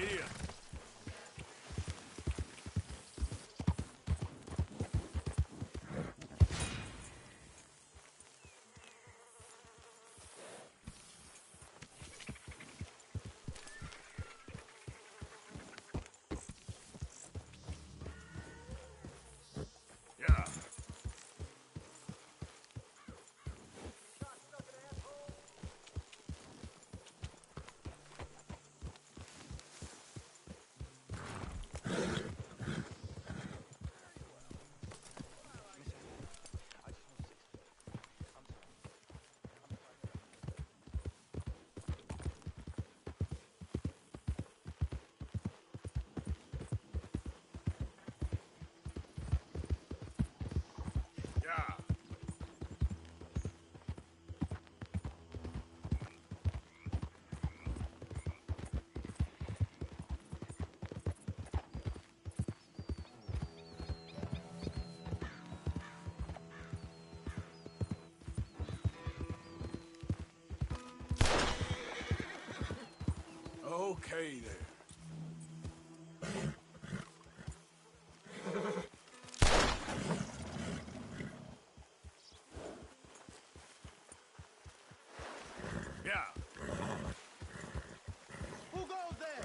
Idiot. Yeah. Yeah. Okay there. Yeah. Who goes there?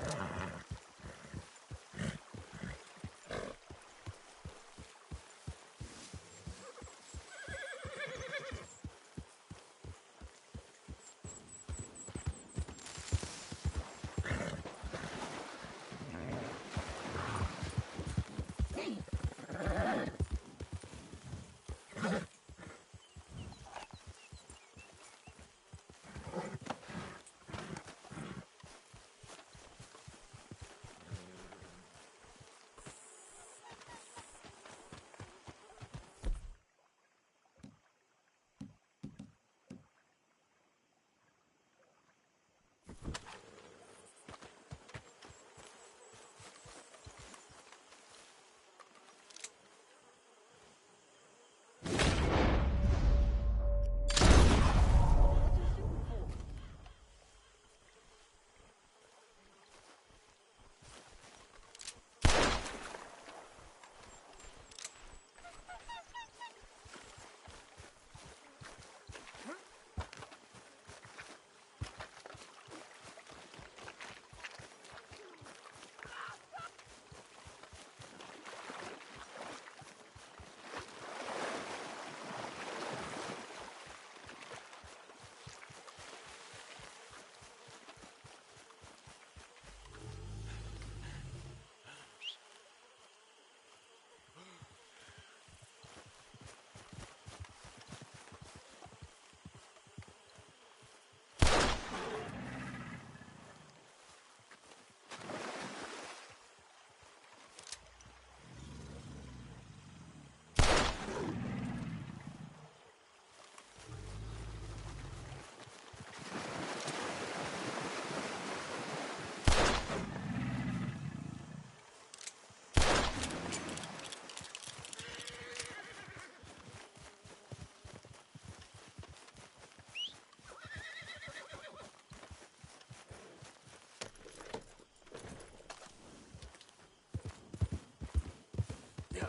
Yeah.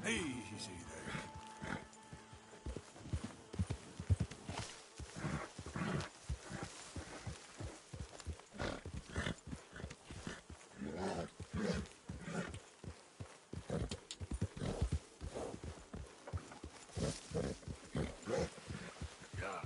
Easy there. Yeah.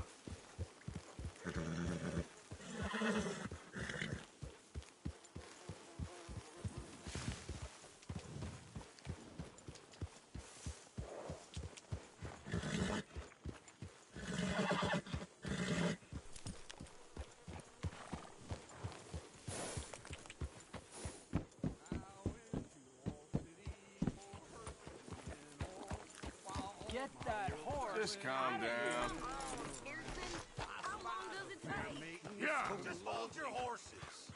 Get that horse. Just calm down. Harrison, how long does it take? Yeah. Just hold your horses.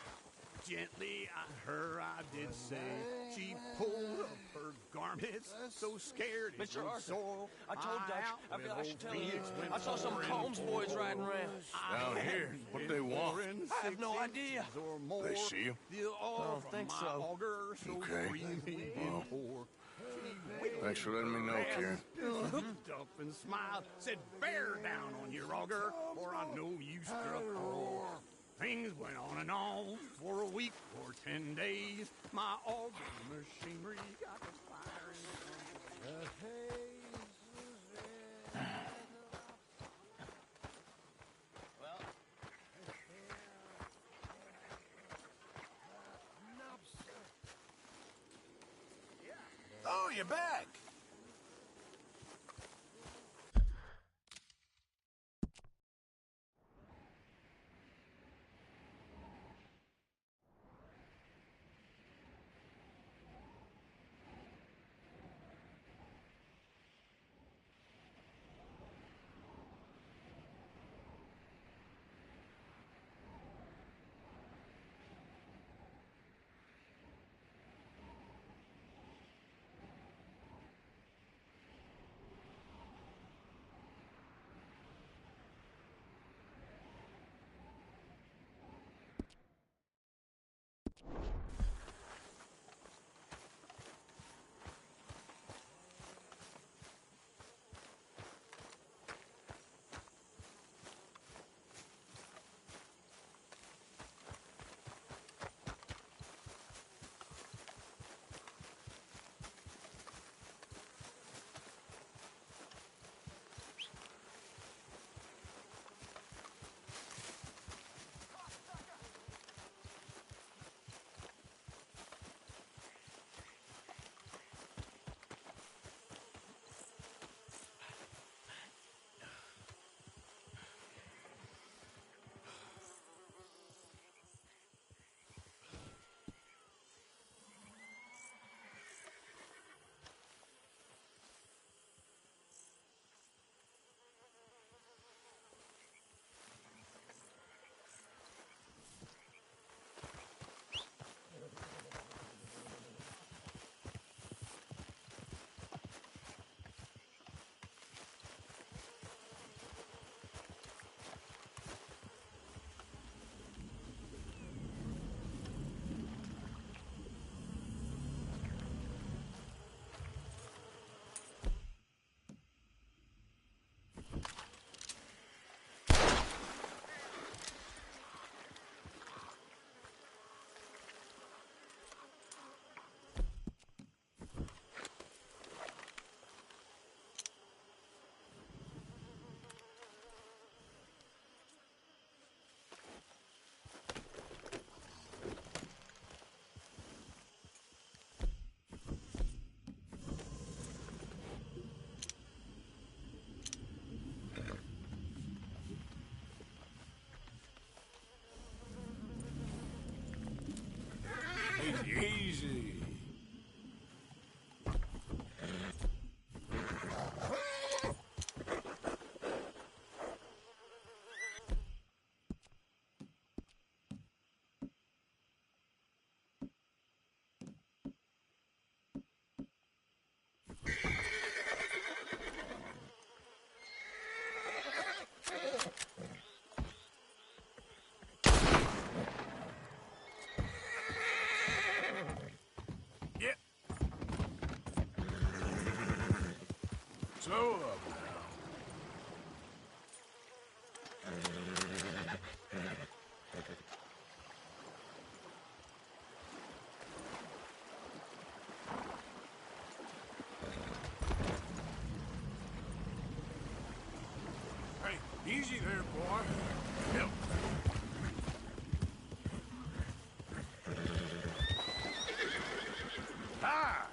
gently, her I did say. She pulled up her garments, so scared it Mr. would Arthur, soil. I told Dutch, I should tell you, I saw some Combs boys riding around. Down here? What do they want? I have no idea. They see you? I don't think so. Okay. Well, thanks for letting me know, Kieran. Looked up and smiled, said, "Bear down on your auger, or I know you struck gold." Things went on for a week or 10 days. My auger machinery got the fire Oh, you're back. Easy. Yep. So up now. Hey, easy there, boy. Help. Ah!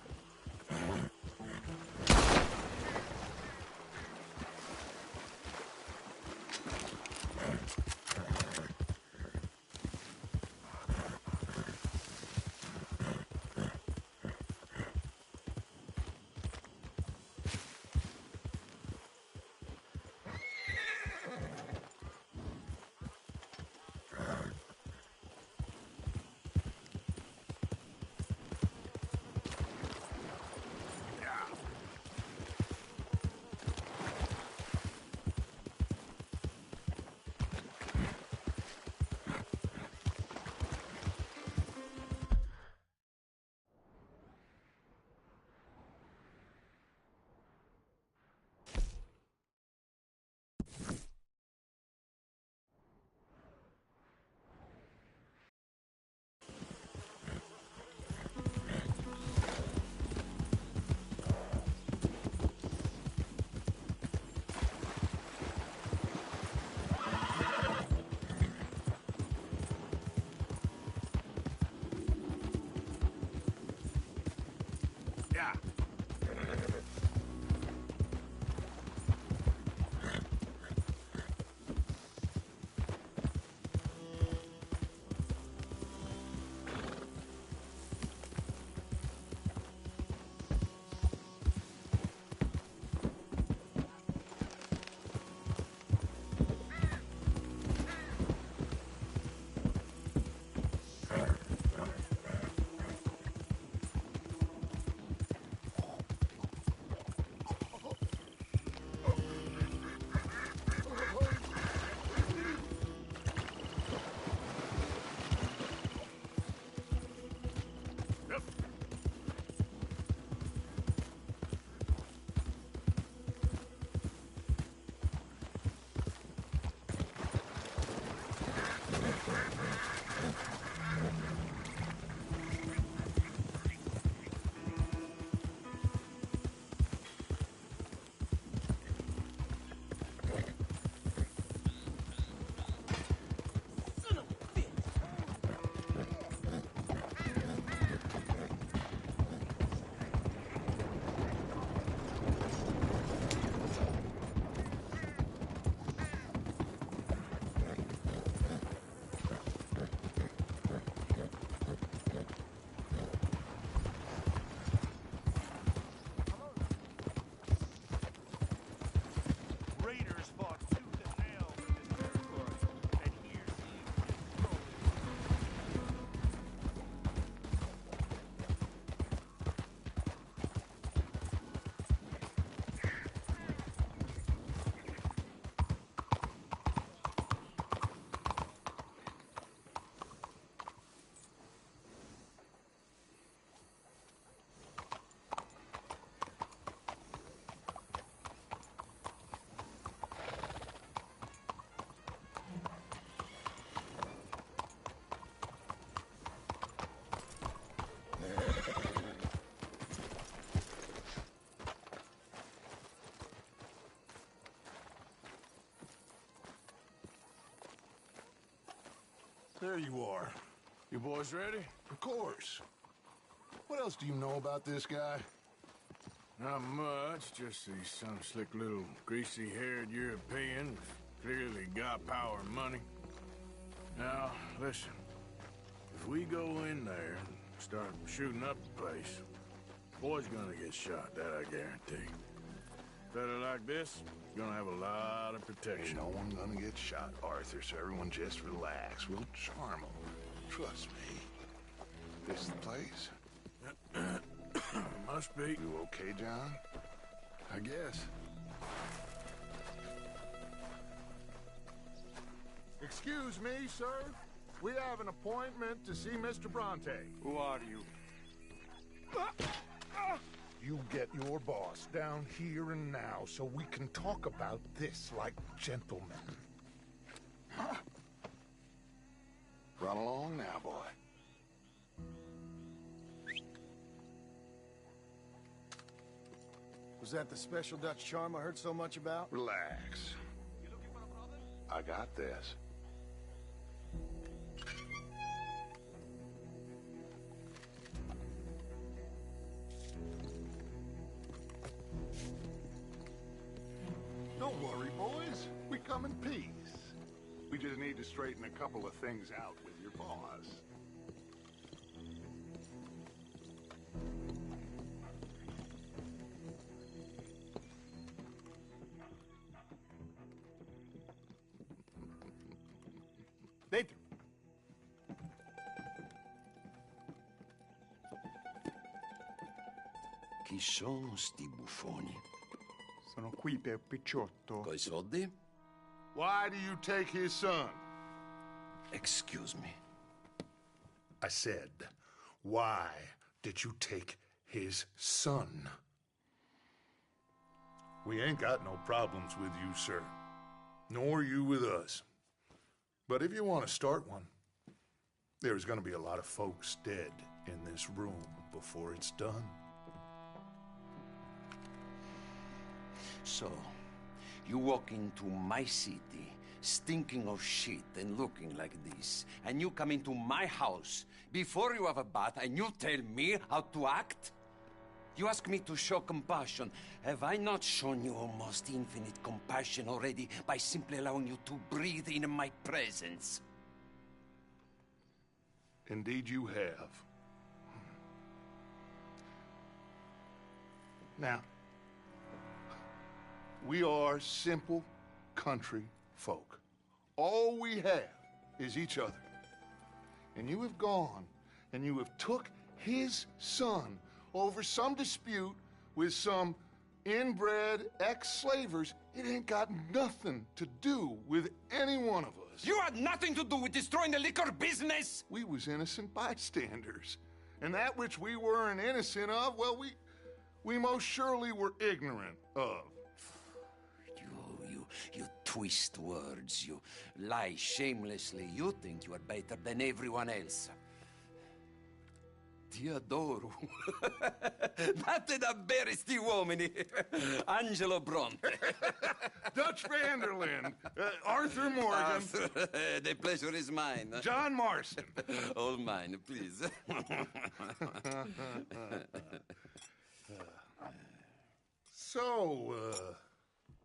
you are. You boys ready? Of course. What else do you know about this guy? Not much, just he's some slick little greasy-haired European. Clearly got power and money. Now, listen. If we go in there and start shooting up the place, boy's gonna get shot, that I guarantee. Fella like this is gonna have a lot of protection. Ain't no one gonna get shot, Arthur, so everyone just relax. We'll charm them. Trust me. This the place? Must be. You okay, John? I guess. Excuse me, sir. We have an appointment to see Mr. Bronte. Who are you? You get your boss down here and now so we can talk about this like gentlemen. Run along now, boy. Was that the special Dutch charm I heard so much about? Relax. I got this. Don't worry, boys. We come in peace. We just need to straighten a couple of things out with your boss. Dentro. Chi sono sti buffoni? Sono qui per Picciotto. Coi soldi? Why do you take his son? Excuse me. I said, why did you take his son? We ain't got no problems with you, sir. Nor you with us. But if you want to start one, there's going to be a lot of folks dead in this room before it's done. So, you walk into my city, stinking of shit and looking like this, and you come into my house before you have a bath and you tell me how to act? You ask me to show compassion. Have I not shown you almost infinite compassion already by simply allowing you to breathe in my presence? Indeed you have. Now, we are simple country folk. All we have is each other. And you have gone and you have took his son over some dispute with some inbred ex-slavers. It ain't got nothing to do with any one of us. You had nothing to do with destroying the liquor business! We was innocent bystanders. And that which we weren't innocent of, well, we most surely were ignorant of. You twist words, you lie shamelessly. You think you are better than everyone else. Ti adoro. Date davvero sti uomini. Angelo Bronte. Dutch Vanderlyn. Arthur Morgan. Arthur, the pleasure is mine. John Marston. All mine, please. So,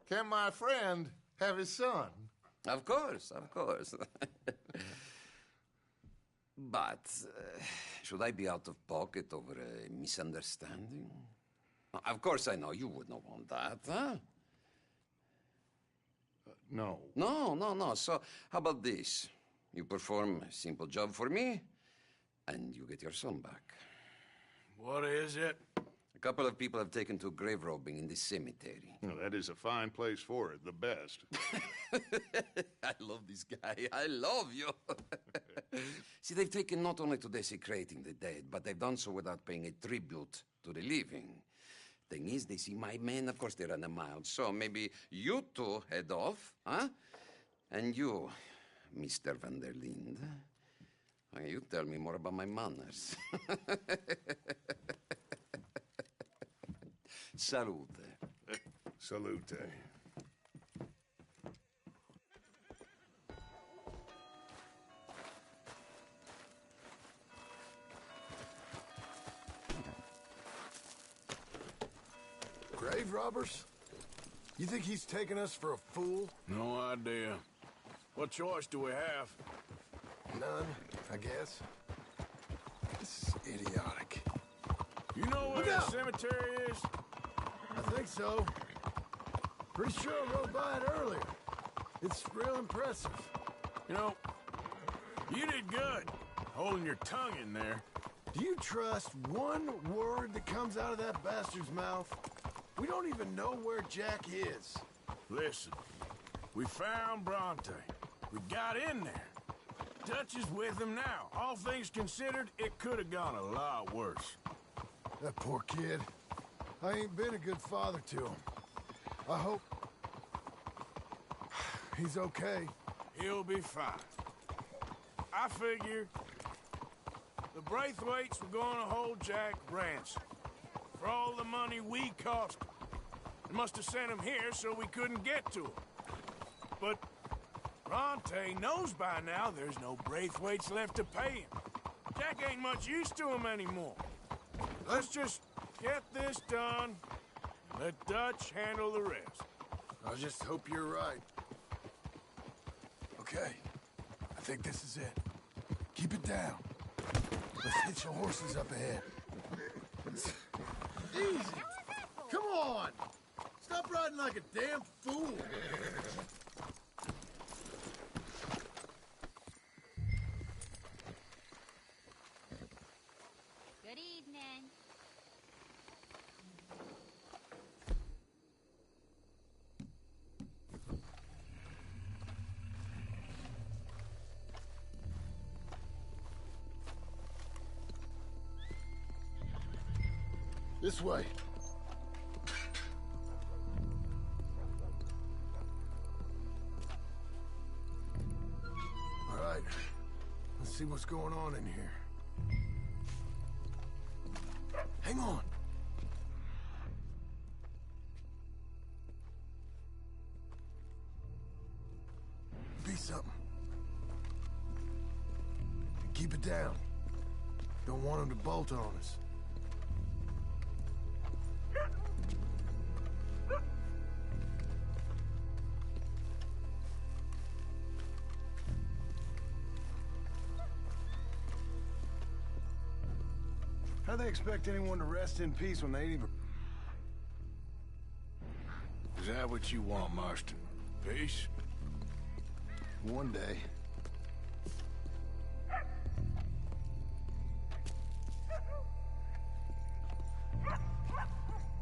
can my friend have his son? Of course, of course. But, should I be out of pocket over a misunderstanding? Of course I know you would not want that, huh? No. No. So, how about this? You perform a simple job for me, and you get your son back. What is it? A couple of people have taken to grave robbing in this cemetery. Well, that is a fine place for it, the best. I love this guy. I love you. See, they've taken not only to desecrating the dead, but they've done so without paying a tribute to the living. Thing is, they see my men, of course they run a mile. So maybe you two head off, huh? And you, Mr. Van der Linde, you tell me more about my manners. Salute. Salute. Grave robbers? You think he's taking us for a fool? No idea. What choice do we have? None, I guess. This is idiotic. You know where Look the out! cemetery is? I think so. Pretty sure I rode by it earlier. It's real impressive. You know, you did good, holding your tongue in there. Do you trust one word that comes out of that bastard's mouth? We don't even know where Jack is. Listen, we found Bronte. We got in there. Dutch is with him now. All things considered, it could have gone a lot worse. That poor kid. I ain't been a good father to him. I hope he's okay. He'll be fine. I figure the Braithwaites were going to hold Jack ransom for all the money we cost him. They must have sent him here so we couldn't get to him. But Bronte knows by now there's no Braithwaites left to pay him. Jack ain't much use to him anymore. Let's just get this done. Let Dutch handle the rest. I just hope you're right. Okay. I think this is it. Keep it down. Let's hitch the horses up ahead. Easy! Come on! Stop riding like a damn fool! Good evening. This way. All right. Let's see what's going on in here. Hang on. Be something. Keep it down. Don't want him to bolt on us. How they expect anyone to rest in peace when they ain't even... Is that what you want, Marston? Peace? One day.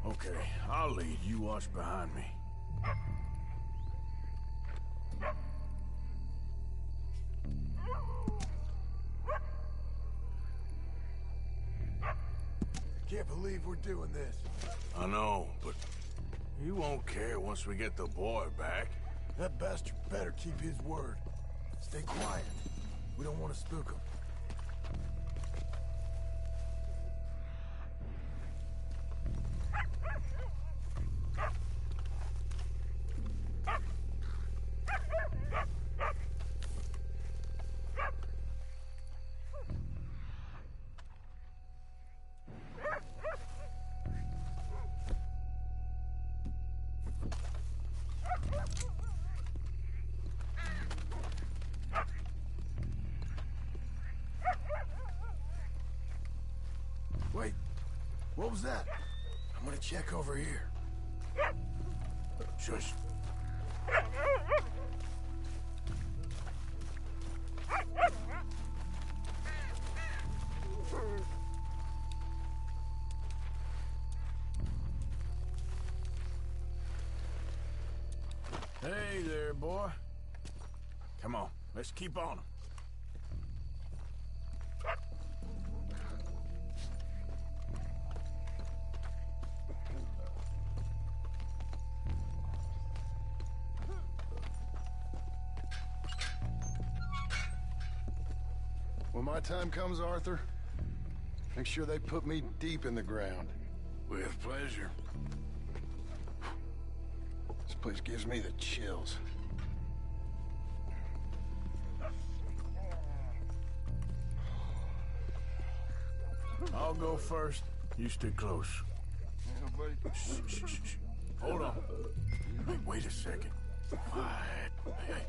Okay, I'll lead. You watch behind me. Can't believe we're doing this. I know, but he won't care once we get the boy back. That bastard better keep his word. Stay quiet. We don't want to spook him. Wait, what was that? I'm gonna check over here. Shush. Hey there, boy. Come on, let's keep on him. When my time comes, Arthur, make sure they put me deep in the ground. With pleasure. This place gives me the chills. I'll go first. You stay close. Shh. Hold on. Hey, wait a second. Quiet. Hey.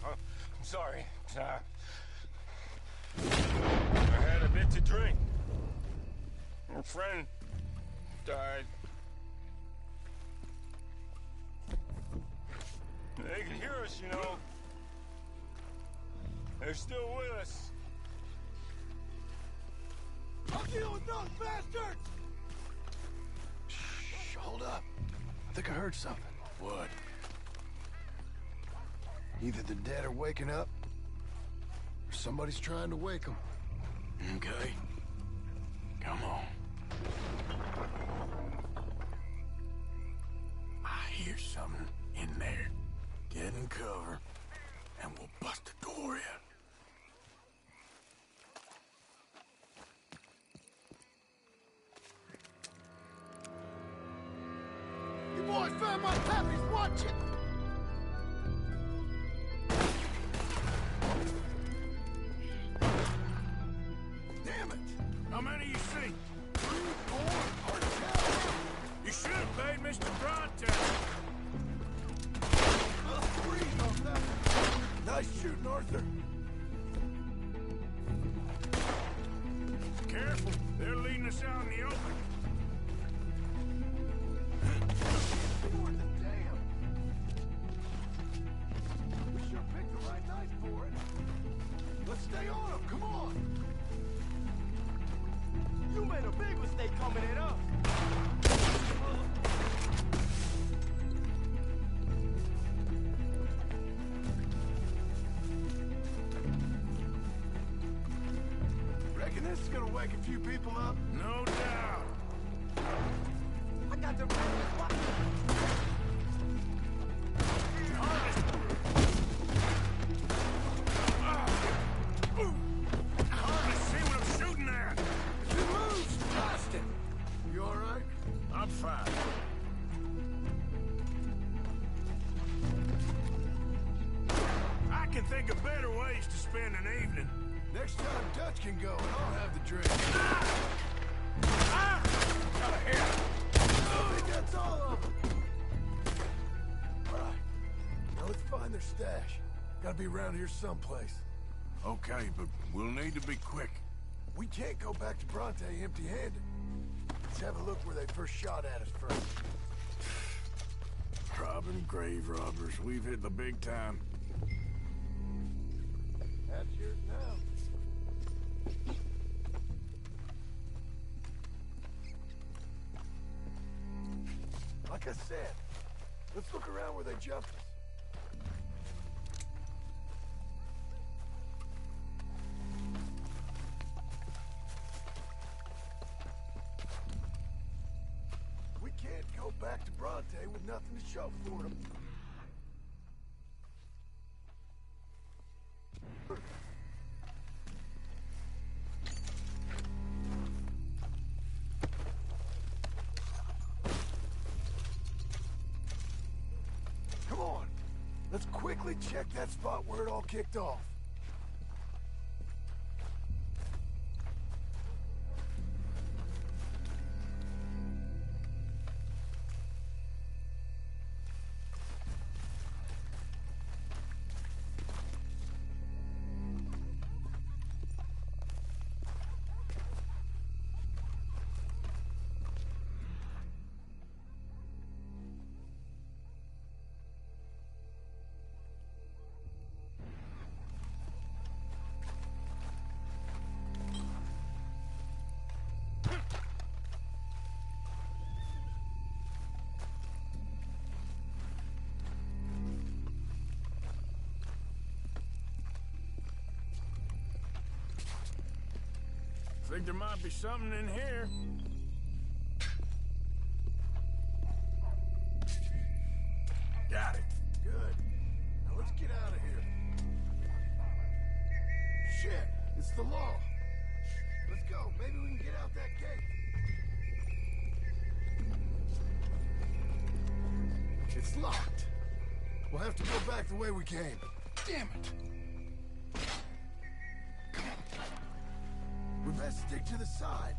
I'm sorry. I had a bit to drink. A friend died. They can hear us, you know. They're still with us. I'll deal with those bastards! Shh, hold up. I think I heard something. What? Either the dead are waking up, or somebody's trying to wake them. Okay. Come on. I hear something in there. Get in cover, and we'll bust the door in. You boys found my puppies, watch it! Damn it! How many you see? 3, 4, hard to tell. You should have paid Mr. Bronte. 3 of them. Nice shooting, Arthur. Careful, they're leading us out in the open. Lord, the damn. We sure picked the right night for it. Let's stay on them, come on! You made a big mistake coming at us. Reckon this is gonna wake a few people up? No doubt. I got the Hard to see what I'm shooting at. If it moves, blast it! You alright? I'm fine. I can think of better ways to spend an evening. Next time Dutch can go, and I'll have the drink. Got a hair. I think that's all of them. Alright. Now let's find their stash. Gotta be around here someplace. Okay, but we'll need to be quick. We can't go back to Bronte empty-handed. Let's have a look where they first shot at us first. Robbing grave robbers. We've hit the big time. That's yours now. Like I said, let's look around where they jumped us. We can't go back to Bronte with nothing to show for them. Come on, let's quickly check that spot where it all kicked off. Think there might be something in here. Got it. Good. Now let's get out of here. Shit, it's the law. Let's go. Maybe we can get out that gate. It's locked. We'll have to go back the way we came. Damn it! We best stick to the side.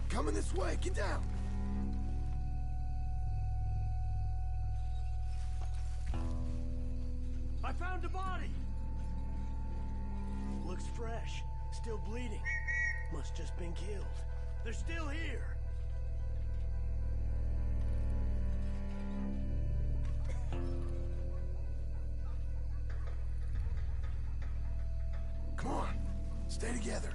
Coming this way, get down! I found a body! Looks fresh. Still bleeding. Must just been killed. They're still here. Come on, stay together.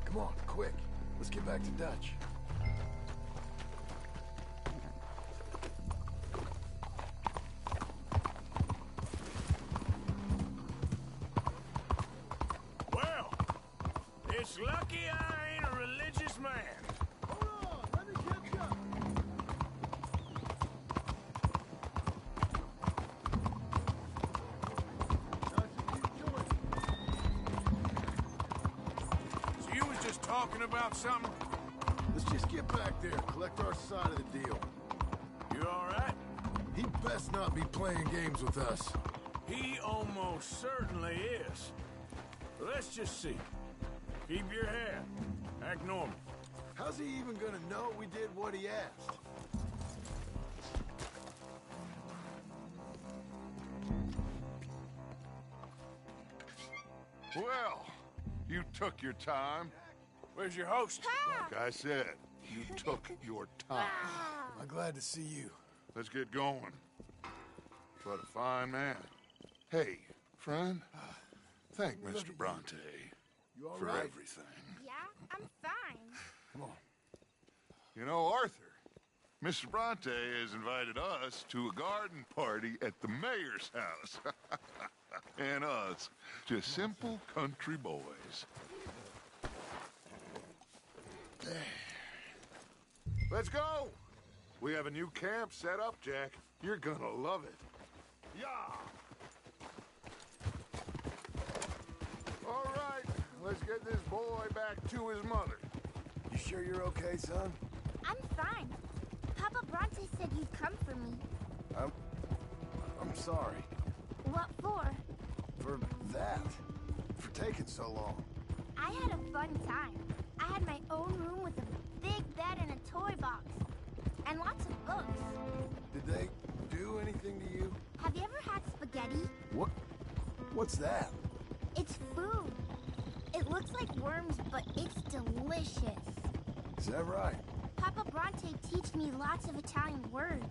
Come on, quick. Let's get back to Dutch. Well, it's lucky I ain't a religious man. Hold on, let me catch up. So you was just talking about something? Let's just get back there, collect our side of the deal. You all right? He'd best not be playing games with us. He almost certainly is. Let's just see. Keep your head. Act normal. How's he even gonna know we did what he asked? Well, you took your time. Where's your host? Like I said, you took your time. I'm glad to see you. Let's get going. What a fine man. Hey, friend, thank Mr. Bronte You all for right? everything. Yeah, I'm fine. Come on. You know, Arthur, Mr. Bronte has invited us to a garden party at the mayor's house. And us, just simple country boys. Let's go! We have a new camp set up, Jack. You're gonna love it. Yeah! All right, let's get this boy back to his mother. You sure you're okay, son? I'm fine. Papa Bronte said you'd come for me. I'm sorry. What for? For that. For taking so long. I had a fun time. I had my own room with a big bed and a toy box. And lots of books. Did they do anything to you? Have you ever had spaghetti? What's that? It's food. It looks like worms, but it's delicious. Is that right? Papa Bronte teach me lots of Italian words.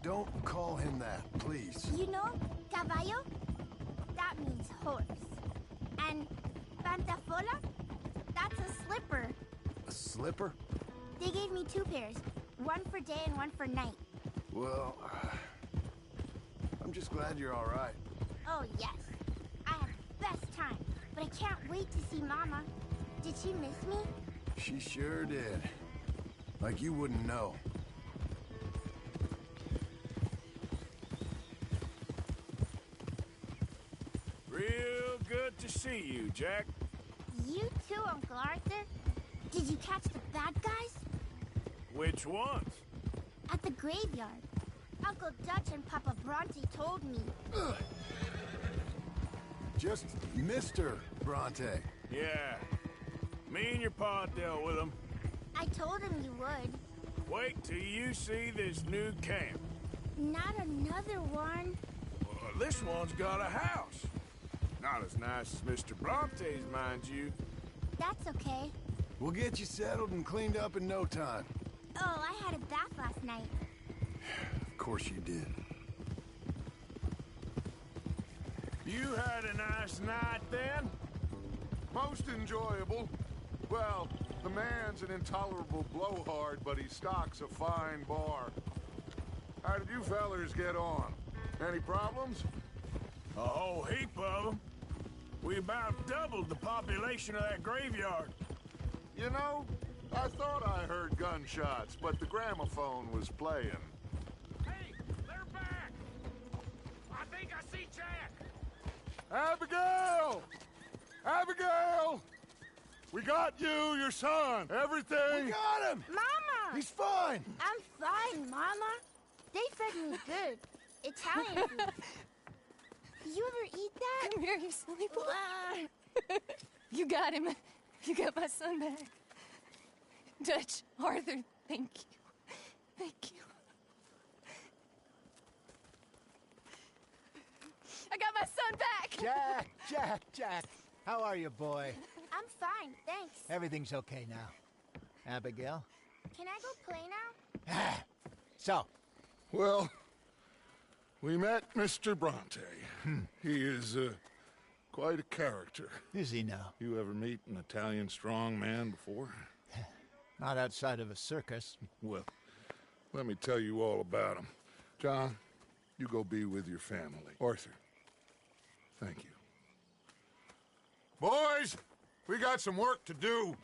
Don't call him that, please. You know, caballo? That means horse. And pantafola? That's a slipper. A slipper? They gave me 2 pairs. One for day and one for night. Well, I'm just glad you're all right. Oh, yes. I had the best time. But I can't wait to see Mama. Did she miss me? She sure did. Like you wouldn't know. see you, Jack. You too, Uncle Arthur. Did you catch the bad guys? Which ones? At the graveyard. Uncle Dutch and Papa Bronte told me. Just Mr. Bronte. Yeah. Me and your pa dealt with him. I told him you would. Wait till you see this new camp. Not another one. Well, this one's got a house. Not as nice as Mr. Bronte's, mind you. That's okay. We'll get you settled and cleaned up in no time. Oh, I had a bath last night. Of course you did. You had a nice night then? Most enjoyable. Well, the man's an intolerable blowhard, but he stocks a fine bar. How did you fellers get on? Any problems? A whole heap of them. We about doubled the population of that graveyard. You know, I thought I heard gunshots, but the gramophone was playing. Hey, they're back! I think I see Jack! Abigail! Abigail! We got you, your son, everything! We got him! Mama! He's fine! I'm fine, Mama. They fed me good. Italian food. You ever eat that? Come here, you silly boy. You got him. You got my son back. Dutch, Arthur, thank you. Thank you. I got my son back! Jack. How are you, boy? I'm fine, thanks. Everything's okay now. Abigail? Can I go play now? So, Well, we met Mr. Bronte. He is quite a character. is he now? You ever meet an Italian strong man before? Not outside of a circus. Well, let me tell you all about him. John, you go be with your family. Arthur, thank you. Boys, we got some work to do.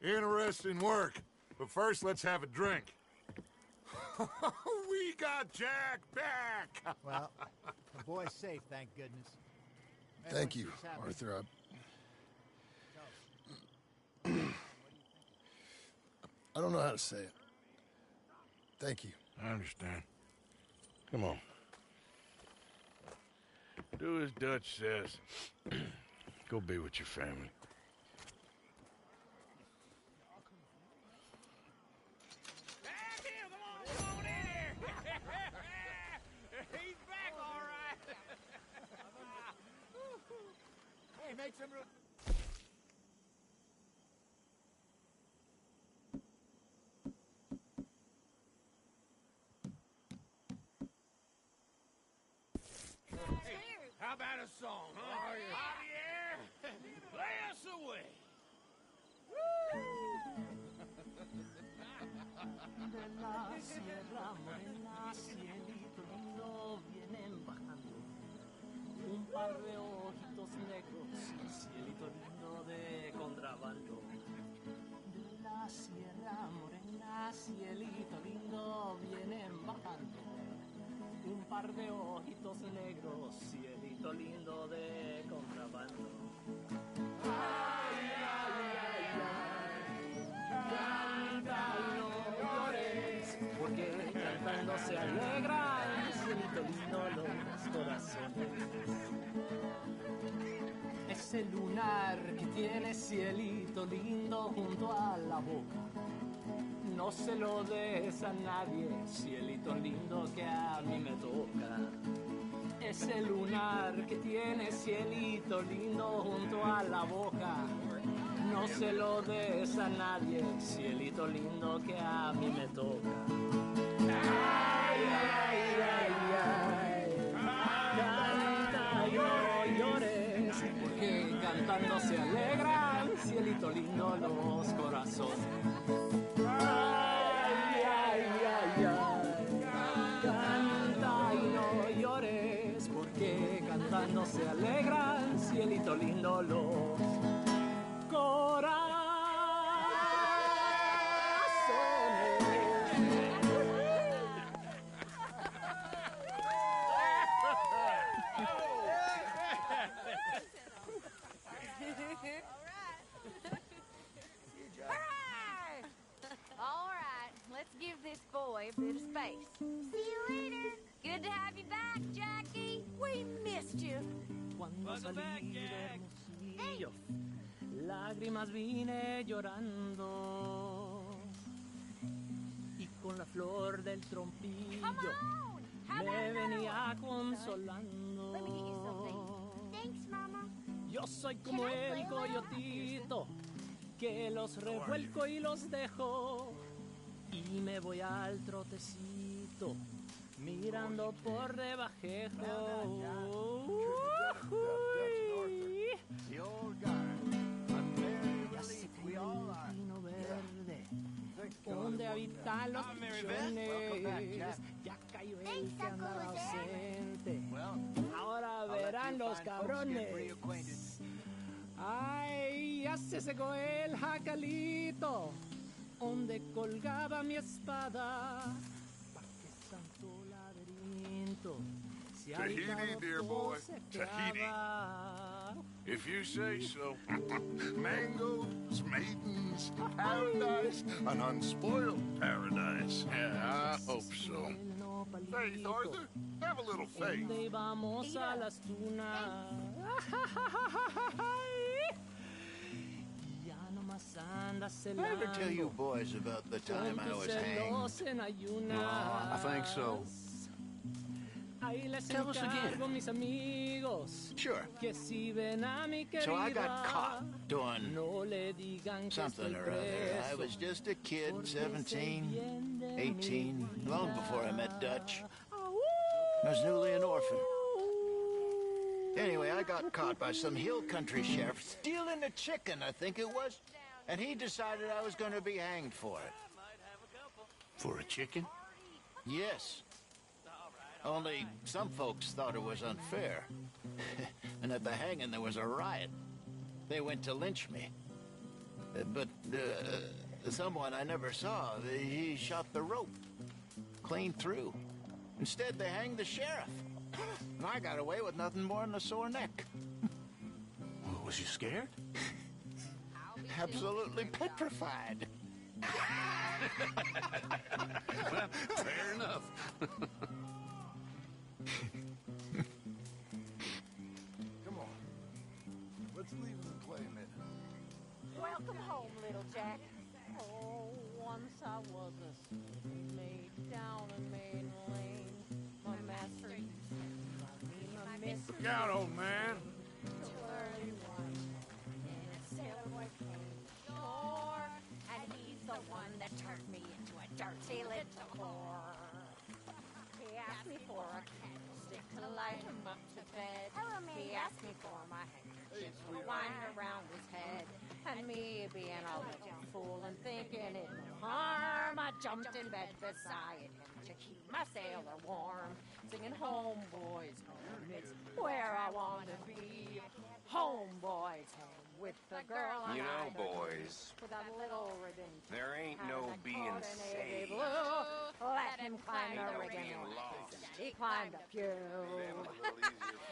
Interesting work. But first, let's have a drink. We got Jack back! Well, the boy's safe, thank goodness. Thank you, Everyone seems happy. Arthur. I don't know how to say it. Thank you. I understand. Come on. Do as Dutch says. Go be with your family. Back here, come on in here! He's back, all right! Hey, make some room. How about a song, huh? Javier, play us away! De la sierra morena, cielito lindo, vienen bajando un par de ojitos negros, cielito lindo de contrabando. De la sierra morena, cielito lindo, vienen bajando un par de ojitos negros, cielito lindo de contrabando. Ay, ay, ay, ay, canta y no llores, porque cantando se alegran, cielito lindo los corazones. Ese lunar que tiene cielito lindo junto a la boca, no se lo des a nadie, cielito lindo que a mí me toca. Ese lunar que tiene cielito lindo junto a la boca, no se lo des a nadie, cielito lindo que a mí me toca. Ay, ay, ay, ay, canta y no llores, porque cantando se alegran, cielito lindo los corazones. Ay, ay, ay, ay, canta y no llores, porque cantando se alegran, cielito lindo los corazones. See you later. Good to have you back, Jackie. We missed you. Cuando Welcome back, salí de Jack. Hermosillo, lágrimas vine llorando. Y con la flor del trompillo Come on. How me about another venía one? consolando. Let me get you something. Thanks, Mama. Yo soy como Can I play el a little? coyotito que los revuelco y los dejo. Y me voy al trotecito mirando por debajejo. Uy. The old guard. I'm very relieved we all are. Pino verde, Thank God. donde habitan los Welcome back, pichones. Jack. Ya cayó el Thanks, que andaba Uncle Jose. ausente. Well, Ahora I'll let verán you los fine folks get cabrones. reacquainted. Ay, ya se secó el jacalito donde colgaba mi espada. Pa' que santo laberinto se ha Tahiti, habitado dear todo boy, se Tahiti. clava. If you say so. Mangoes, maidens, paradise, an unspoiled paradise. Yeah, I hope so. El nopalito, Faith, Arthur, have a little faith. donde íbamos a las tunas. Ya nomás anda I ever tell you celando. boys about the time I was hanged? Celos en ayunas. I think so. Ahí les Tell us again. encargo, mis amigos, Sure. que si ven a mi querida, So I got caught doing no le digan que something estoy or other. I preso, was just a kid, porque 17, sé bien de 18, mi long vida. before I met Dutch. Au. I was newly an orphan. Anyway, I got caught by some hill country sheriff stealing a chicken, I think it was. And he decided I was going to be hanged for it. For a chicken? Yes. Only some folks thought it was unfair. And at the hanging, there was a riot. They went to lynch me. But someone I never saw, he shot the rope clean through. Instead, they hanged the sheriff. And I got away with nothing more than a sore neck. Was you scared? Absolutely petrified. Fair enough. Come on. Let's leave and play a minute. Welcome home, little Jack. Oh, once I was a slave maid down in Main Lane. My master used to call me my mistress. Look out, old man. Too early one. And a sailor boy came ashore, and he's the one that turned me into a dirty little whore. He asked me for a candlestick to light him up to bed. Hello, He Mary. asked me for my handkerchief to wind around his head. And me being a little fool and thinking it no harm, I jumped in bed beside him to keep my sailor warm, singing home, boys, home, it's where I want to be. Home, boys, home, with the girl You I know, adore. boys, With a little ribbon. there ain't Had no a being cord in navy safe. blue. Let him climb Ain't the no rigging being ladder. lost. He climbed a pew.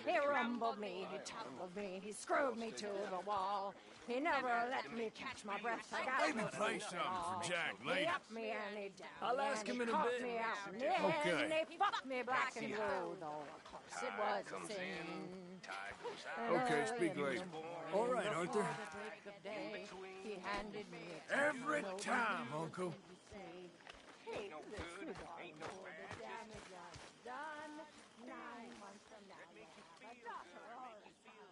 He rumbled me, he tumbled me, he screwed me to the wall. He never let me catch my breath. I got Maybe no play food at something for all. Jack He later. upped me and he down I'll me ask and him he in a caught bit. me out and Okay. he fucked me black and blue, though of course it was a Comes sin. in, tide goes out. And Okay, early speak in the later. morning, All right, before Arthur. the break of day, he handed me a Every note. time, Uncle. Hey, listen, darling, for the damage I've done. 9 months from now, we'll have a daughter or a son.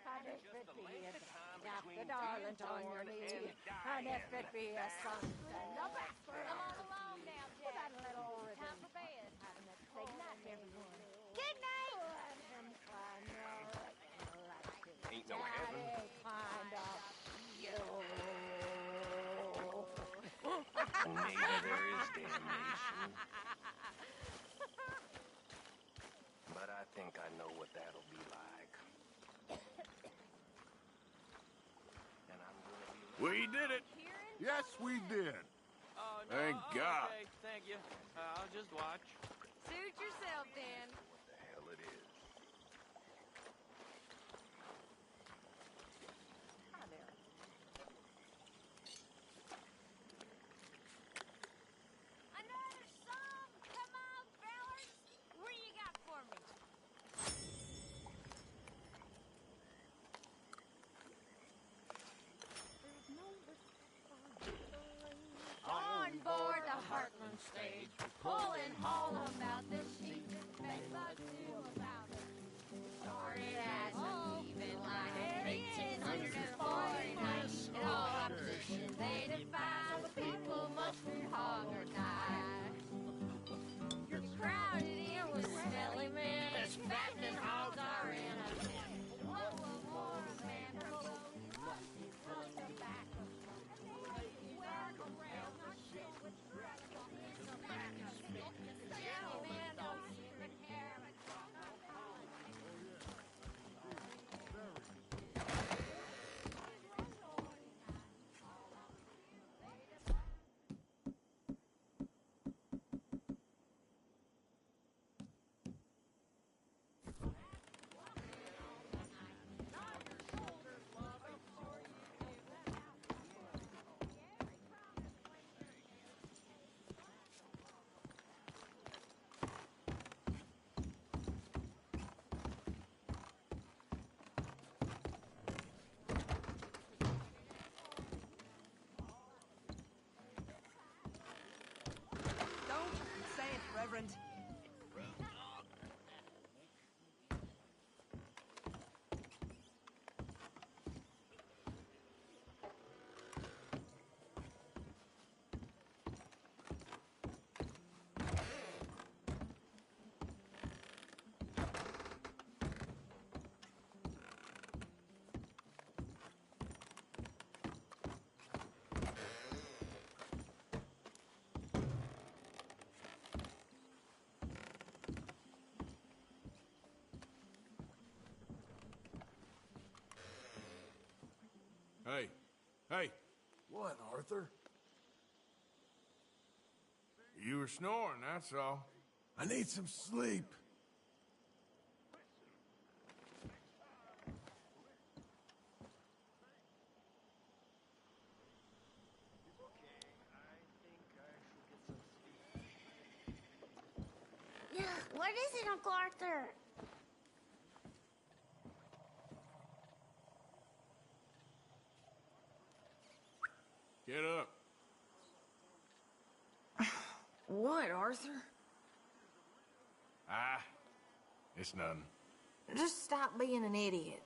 And if it be a snap the darling on your knee. And if it be a son, then a bastard. Come on along now, With that Jack. little ribbon. Time for bed. Having a say night, everyone. Good night. Let him climb the rigging like his Ain't no heaven. daddy climbed up you. Maybe there is damnation. But I think I know what that'll be like. And I'm gonna be We did it. Yes, we did. Oh, no. Thank God. Okay, thank you. I'll just watch. Suit yourself, then. what the hell it is. Hi there. Another song. Come on. Hey, What, Arthur? you were snoring, that's all. I need some sleep. What is it, Uncle Arthur? Get up. What, Arthur? Ah, it's nothing. Just stop being an idiot.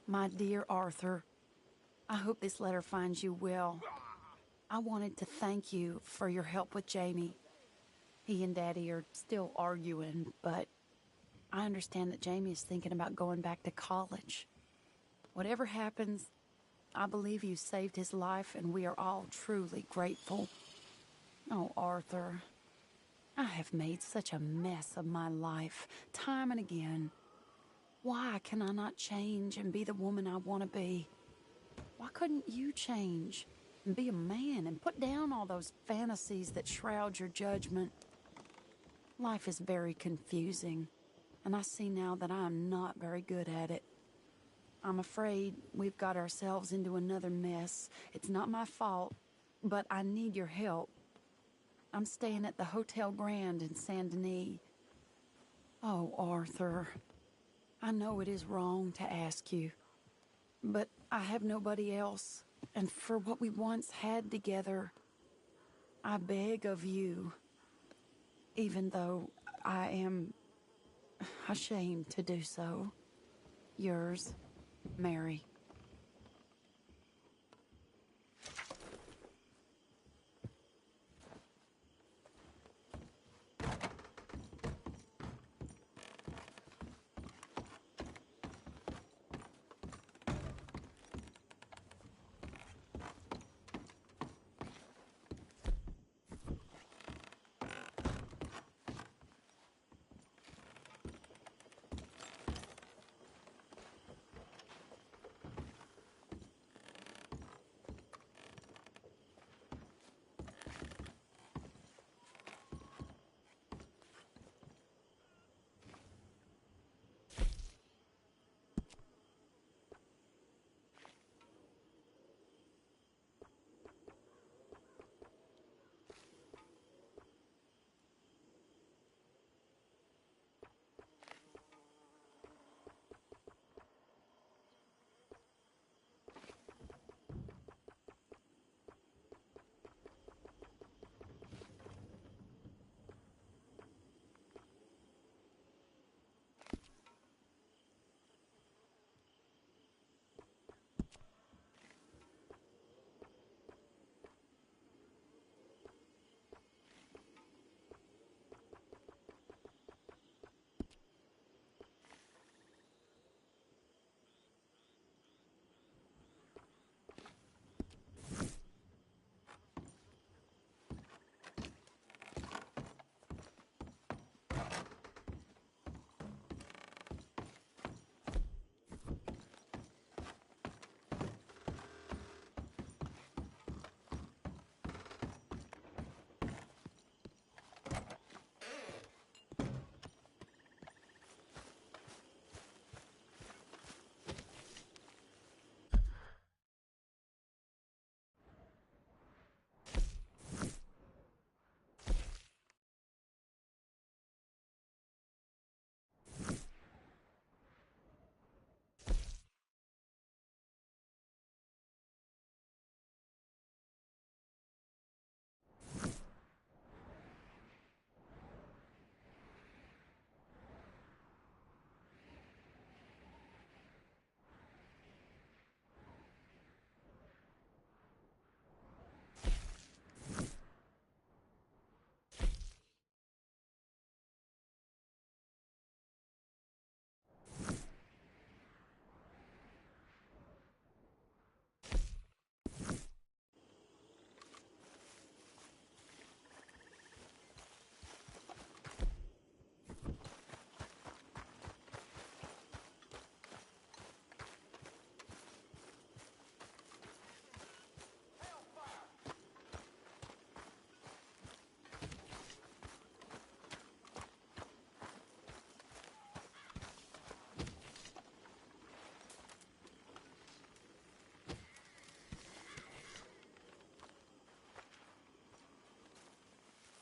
My dear Arthur, I hope this letter finds you well. I wanted to thank you for your help with Jamie. He and Daddy are still arguing, but I understand that Jamie is thinking about going back to college. Whatever happens, I believe you saved his life, and we are all truly grateful. Oh, Arthur, I have made such a mess of my life, time and again. Why can I not change and be the woman I want to be? Why couldn't you change and be a man and put down all those fantasies that shroud your judgment? Life is very confusing, and I see now that I am not very good at it. I'm afraid we've got ourselves into another mess. It's not my fault, but I need your help. I'm staying at the Hotel Grand in Saint Denis. Oh, Arthur, I know it is wrong to ask you, but I have nobody else, and for what we once had together, I beg of you, even though I am ashamed to do so, yours, Mary.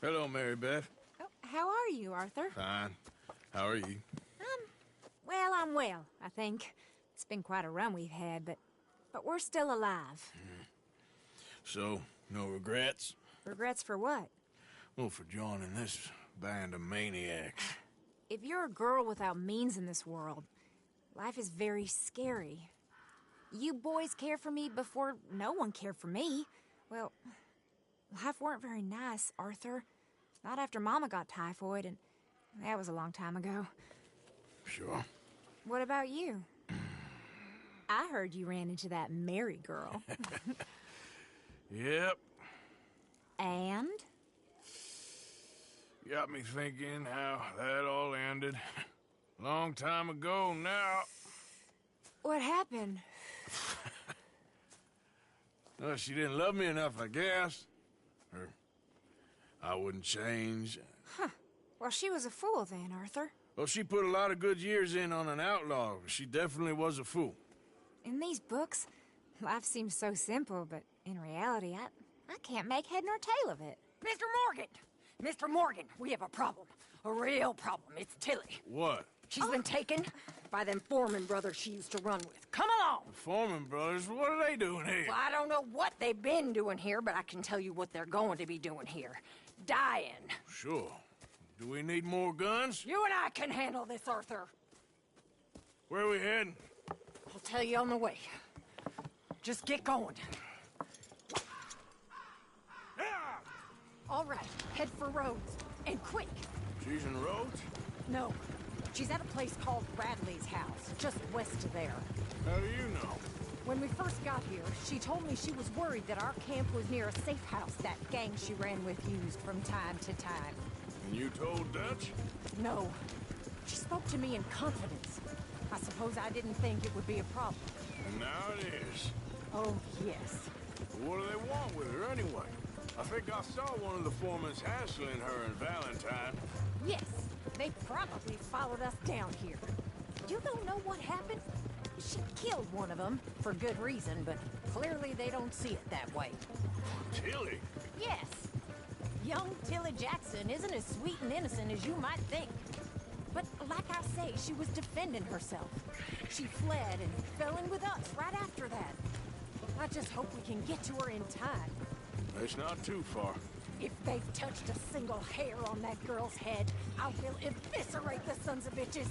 Hello, Mary Beth. Oh, how are you, Arthur? Fine. How are you? I'm well, I think. It's been quite a run we've had, but we're still alive. So, no regrets? Regrets for what? Well, for joining this band of maniacs. If you're a girl without means in this world, life is very scary. You boys cared for me before no one cared for me. Well, life weren't very nice, Arthur. Not after Mama got typhoid, and that was a long time ago. Sure. What about you? I heard you ran into that Mary girl. Yep. And? Got me thinking how that all ended. Long time ago now. What happened? Well, she didn't love me enough, I guess. Or I wouldn't change. Huh. Well, she was a fool then, Arthur. Well, she put a lot of good years in on an outlaw. She definitely was a fool. In these books, life seems so simple, but in reality, I can't make head nor tail of it. Mr. Morgan! Mr. Morgan, we have a problem. A real problem. It's Tilly. What? She's been taken by them Foreman brothers she used to run with. Come along! The Foreman brothers, what are they doing here? Well, I don't know what they've been doing here, but I can tell you what they're going to be doing here. Dying. Sure. Do we need more guns? You and I can handle this, Arthur. Where are we heading? I'll tell you on the way. Just get going. All right, head for Rhodes. And quick. She's in Rhodes? No. She's at a place called Bradley's house, just west of there. How do you know? When we first got here, she told me she was worried that our camp was near a safe house that gang she ran with used from time to time. And you told Dutch? No. She spoke to me in confidence. I suppose I didn't think it would be a problem. And now it is. Oh, yes. What do they want with her anyway? I think I saw one of the foremans hassling her and Valentine. Yes, they probably followed us down here. You don't know what happened? She killed one of them, for good reason, but clearly they don't see it that way. Tilly? Yes. Young Tilly Jackson isn't as sweet and innocent as you might think. But like I say, she was defending herself. She fled and fell in with us right after that. I just hope we can get to her in time. It's not too far. If they've touched a single hair on that girl's head, I will eviscerate the sons of bitches.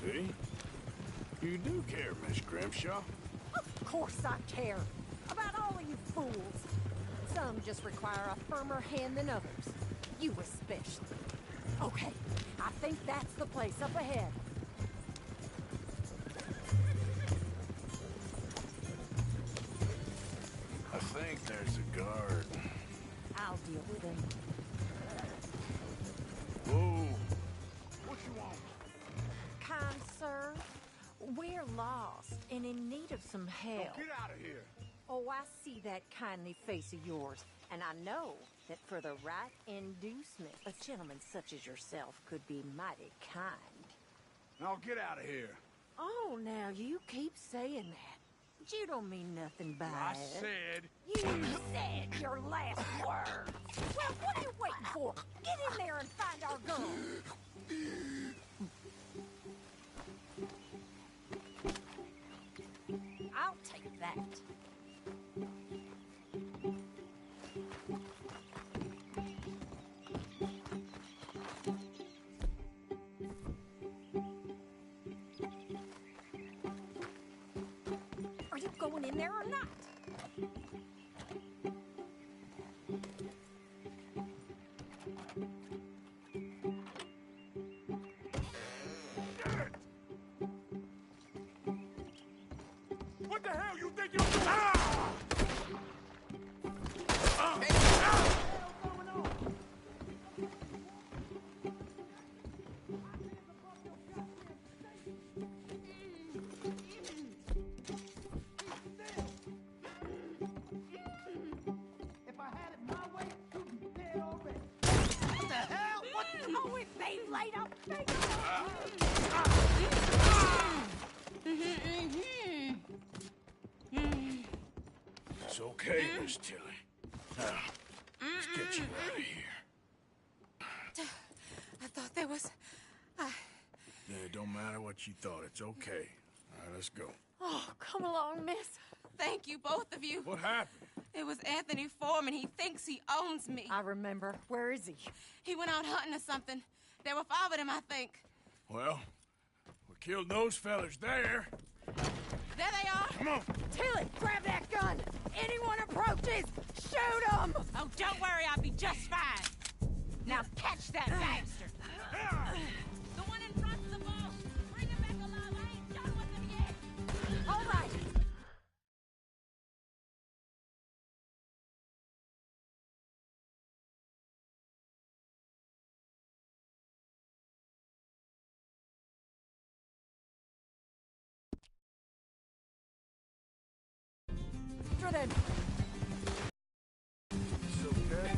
See? You do care, Miss Grimshaw. Of course I care. About all of you fools. Some just require a firmer hand than others. You especially. Okay, I think that's the place up ahead. I think there's a guard. I'll deal with him. Whoa. What you want? Kind sir, we're lost and in need of some help. Get out of here. Oh, I see that kindly face of yours, and I know that for the right inducement, a gentleman such as yourself could be mighty kind. Now get out of here. Oh, now you keep saying that. But you don't mean nothing by I it. said... You said your last word. Well, what are you waiting for? Get in there and find our girl. I'll take that. Are you going in there or not? What the hell you think you're doing? Ah! If I had it my way, you'd be dead already. What the hell? What? Oh, if they laid up, It's okay, Miss Tilly. Now, let's get you out of here. I thought there was... Yeah, it don't matter what you thought. It's okay. All right, let's go. Oh, come along, miss. Thank you, both of you. What happened? It was Anthony Foreman. He thinks he owns me. I remember. Where is he? He went out hunting or something. There were 5 of them, I think. Well, we killed those fellas there. There they are. Come on. Tilly, grab that gun. Anyone approaches, shoot them. Oh, don't worry. I'll be just fine. Now catch that bastard. The one in front's the boss. Bring him back alive. I ain't done with him yet. All right. After them. It's okay.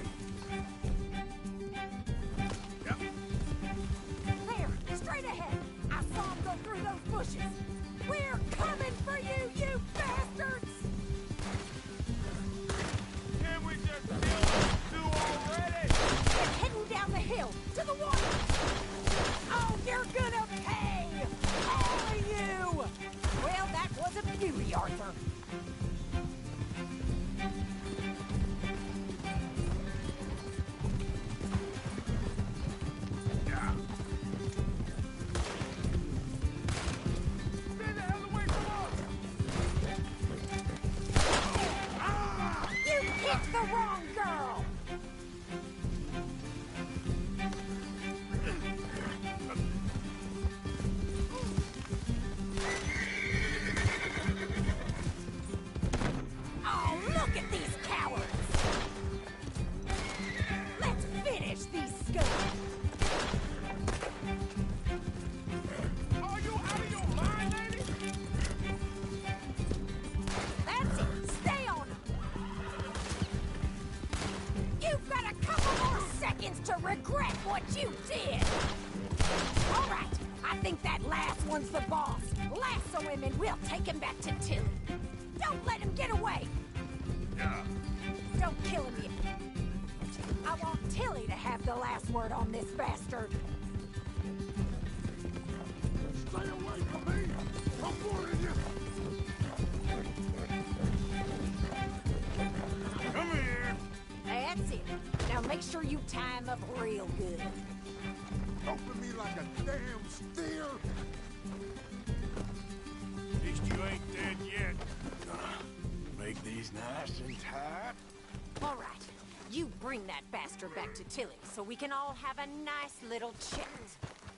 Yep. There, straight ahead. I saw him go through those bushes. We're coming for you, you bastards! Can't we just kill two already? They're heading down the hill to the water. Oh, you're gonna pay! what you did! All right, I think that last one's the boss. Lasso him and we'll take him back to Tilly. Don't let him get away! Yeah. Don't kill him yet. I want Tilly to have the last word on this bastard. Stay away from me! I'm warning you! Come here! That's it. Now make sure you tie him up real good. Open me like a damn steer! At least you ain't dead yet. Make these nice and tight. All right, you bring that bastard back to Tilly so we can all have a nice little chat.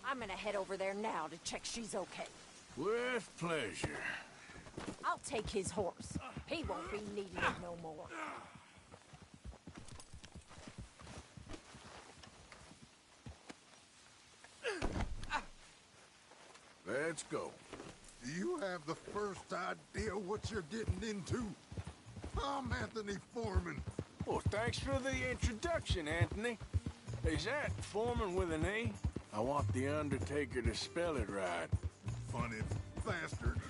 I'm gonna head over there now to check she's okay. With pleasure. I'll take his horse. He won't be needing it no more. Let's go. Do you have the first idea what you're getting into? I'm Anthony Foreman. Well, thanks for the introduction, Anthony. Is that Foreman with an E? I want the Undertaker to spell it right. Funny bastard.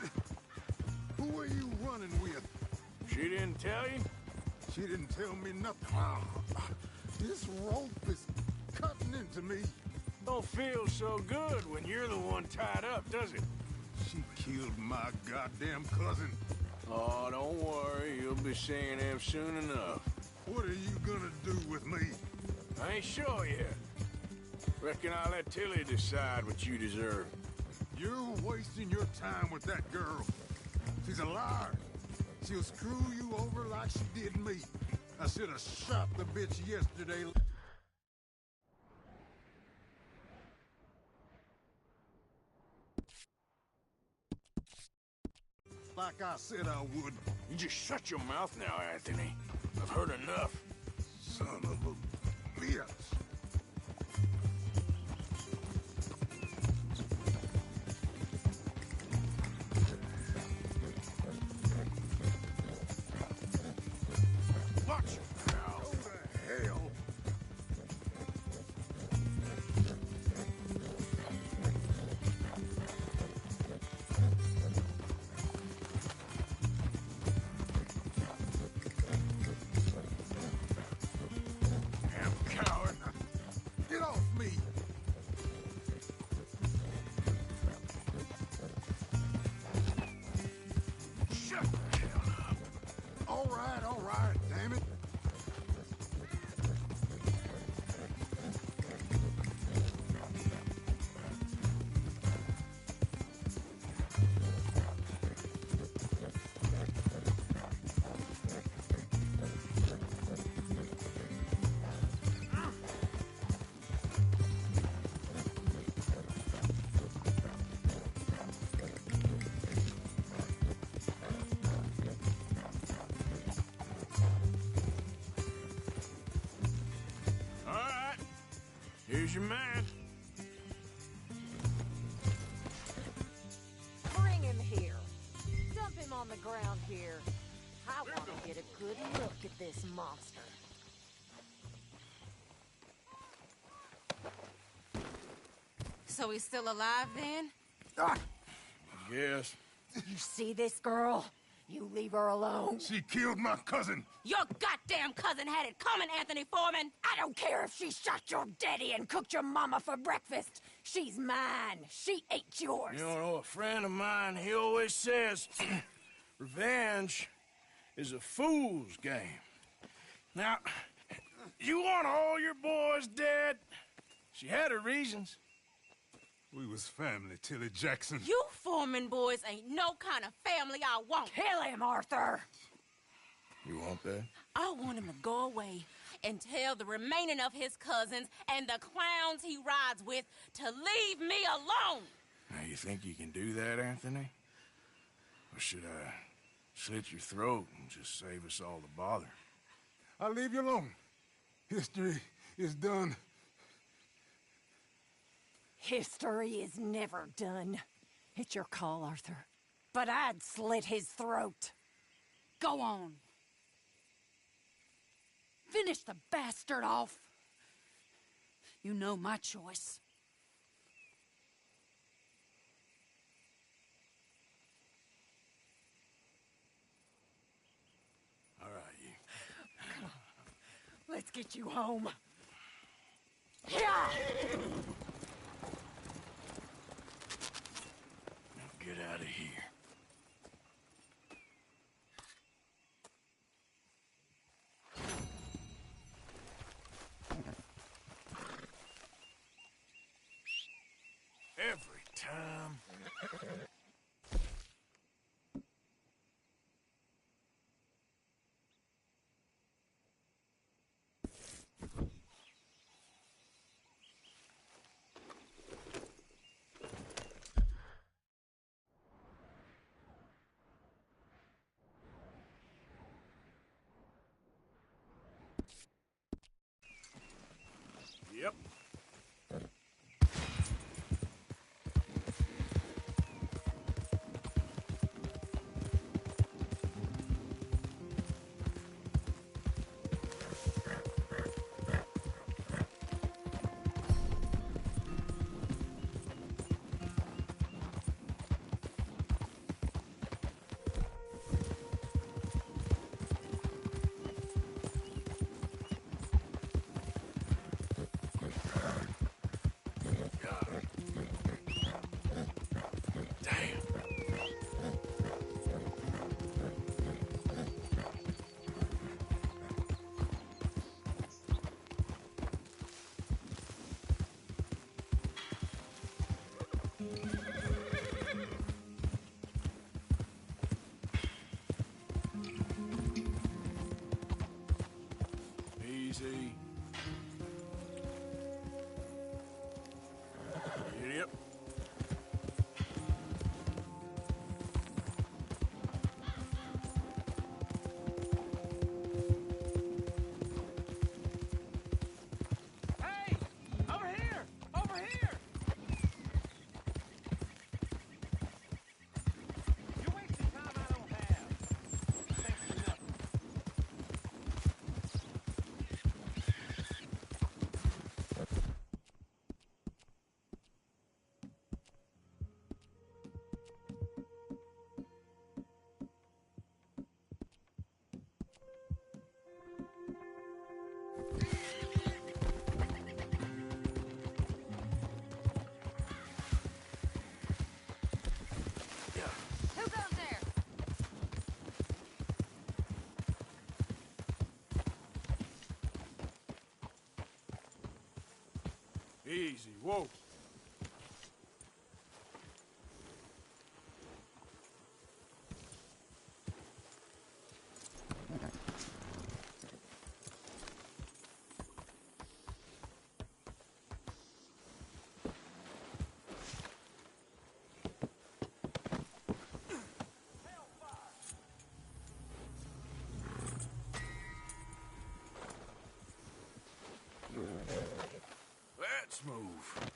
Who are you running with? She didn't tell you? She didn't tell me nothing. This rope is cutting into me. Don't feel so good when you're the one tied up, does it? She killed my goddamn cousin. Oh, don't worry. You'll be seeing him soon enough. What are you gonna do with me? I ain't sure yet. Reckon I'll let Tilly decide what you deserve. You're wasting your time with that girl. She's a liar. She'll screw you over like she did me. I should have shot the bitch yesterday. Like I said I would. You just shut your mouth now, Anthony. I've heard enough. Son of a bitch. Watch your mouth. Go to hell. Damn coward. Get off me. Shut the hell up. All right, damn it. All right. Here's your man. Bring him here. Dump him on the ground here. I want to get a good look at this monster. So he's still alive then? Yes. You see this girl? You leave her alone. She killed my cousin. Your goddamn cousin had it coming, Anthony Foreman! I don't care if she shot your daddy and cooked your mama for breakfast. She's mine. She ate yours. You know, a friend of mine, he always says, revenge is a fool's game. Now, you want all your boys dead? She had her reasons. We was family, Tilly Jackson. You Foreman boys ain't no kind of family I want. Kill him, Arthur. You want that? I want him to go away and tell the remaining of his cousins and the clowns he rides with to leave me alone. Now, you think you can do that, Anthony? Or should I slit your throat and just save us all the bother? I'll leave you alone. History is done. History is never done. It's your call, Arthur. But I'd slit his throat. Go on. Finish the bastard off. You know my choice. All right, you. Come on. Let's get you home. Yeah! Now get out of here. Every time. Yep. Easy. Yep. Hey! Over here! Over here! You're wasting time I don't have. Thanks for nothing. Who goes there? Easy. Whoa. Let's move.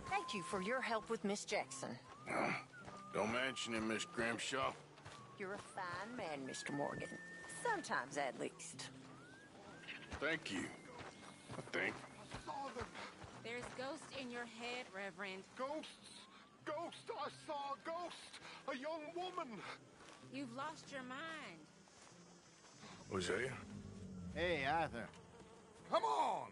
Thank you for your help with Miss Jackson. Don't mention it, Miss Grimshaw. You're a fine man, Mr. Morgan. Sometimes, at least. Thank you. I think. There's ghosts in your head, Reverend. Ghosts! Ghost! I saw a ghost! A young woman! You've lost your mind. Hosea? Hey, Arthur. Come on!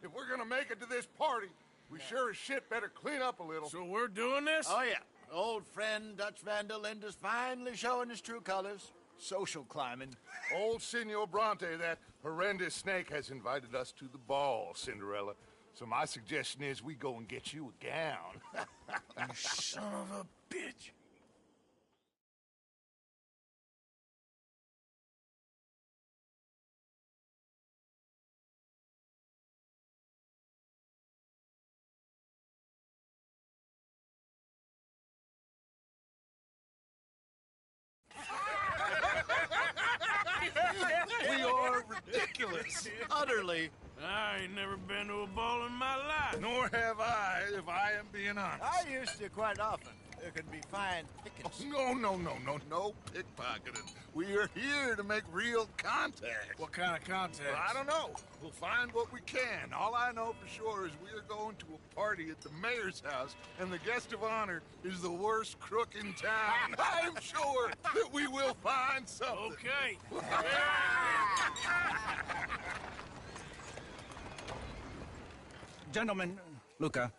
If we're gonna make it to this party, we sure as shit better clean up a little. So we're doing this? Oh, yeah. Old friend Dutch Van der Linde's finally showing his true colors. Social climbing. Old Senor Bronte, that horrendous snake has invited us to the ball, Cinderella. So my suggestion is we go and get you a gown. You son of a bitch. We are ridiculous. Utterly. I ain't never been to a ball in my life. Nor have I, if I am being honest. I used to quite often. There could be fine pickings. No pickpocketing. We are here to make real contact. What kind of contact? Well, I don't know. We'll find what we can. All I know for sure is we are going to a party at the mayor's house, and the guest of honor is the worst crook in town. I'm sure that we will find something. Okay. Gentlemen, Luca,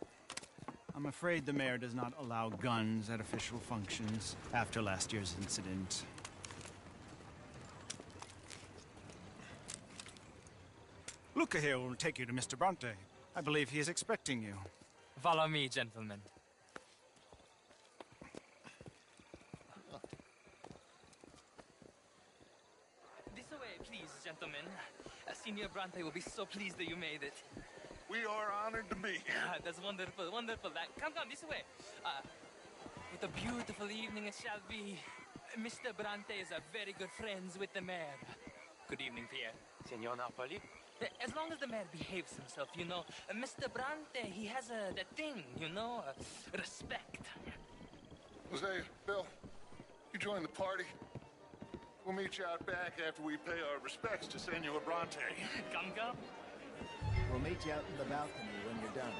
I'm afraid the mayor does not allow guns at official functions after last year's incident. Luca here will take you to Mr. Bronte. I believe he is expecting you. Follow me, gentlemen. This way, please, gentlemen. Senior Bronte will be so pleased that you made it. We are honored to be here. That's wonderful, wonderful. Come, this way. What a beautiful evening it shall be. Mr. Bronte is very good friends with the mayor. Good evening, Pierre. Senor Napoli? As long as the mayor behaves himself, you know. Mr. Bronte, he has that thing, you know, respect. Jose, Bill, you join the party. We'll meet you out back after we pay our respects to Senor Bronte. Come. We'll meet you out in the balcony when you're done.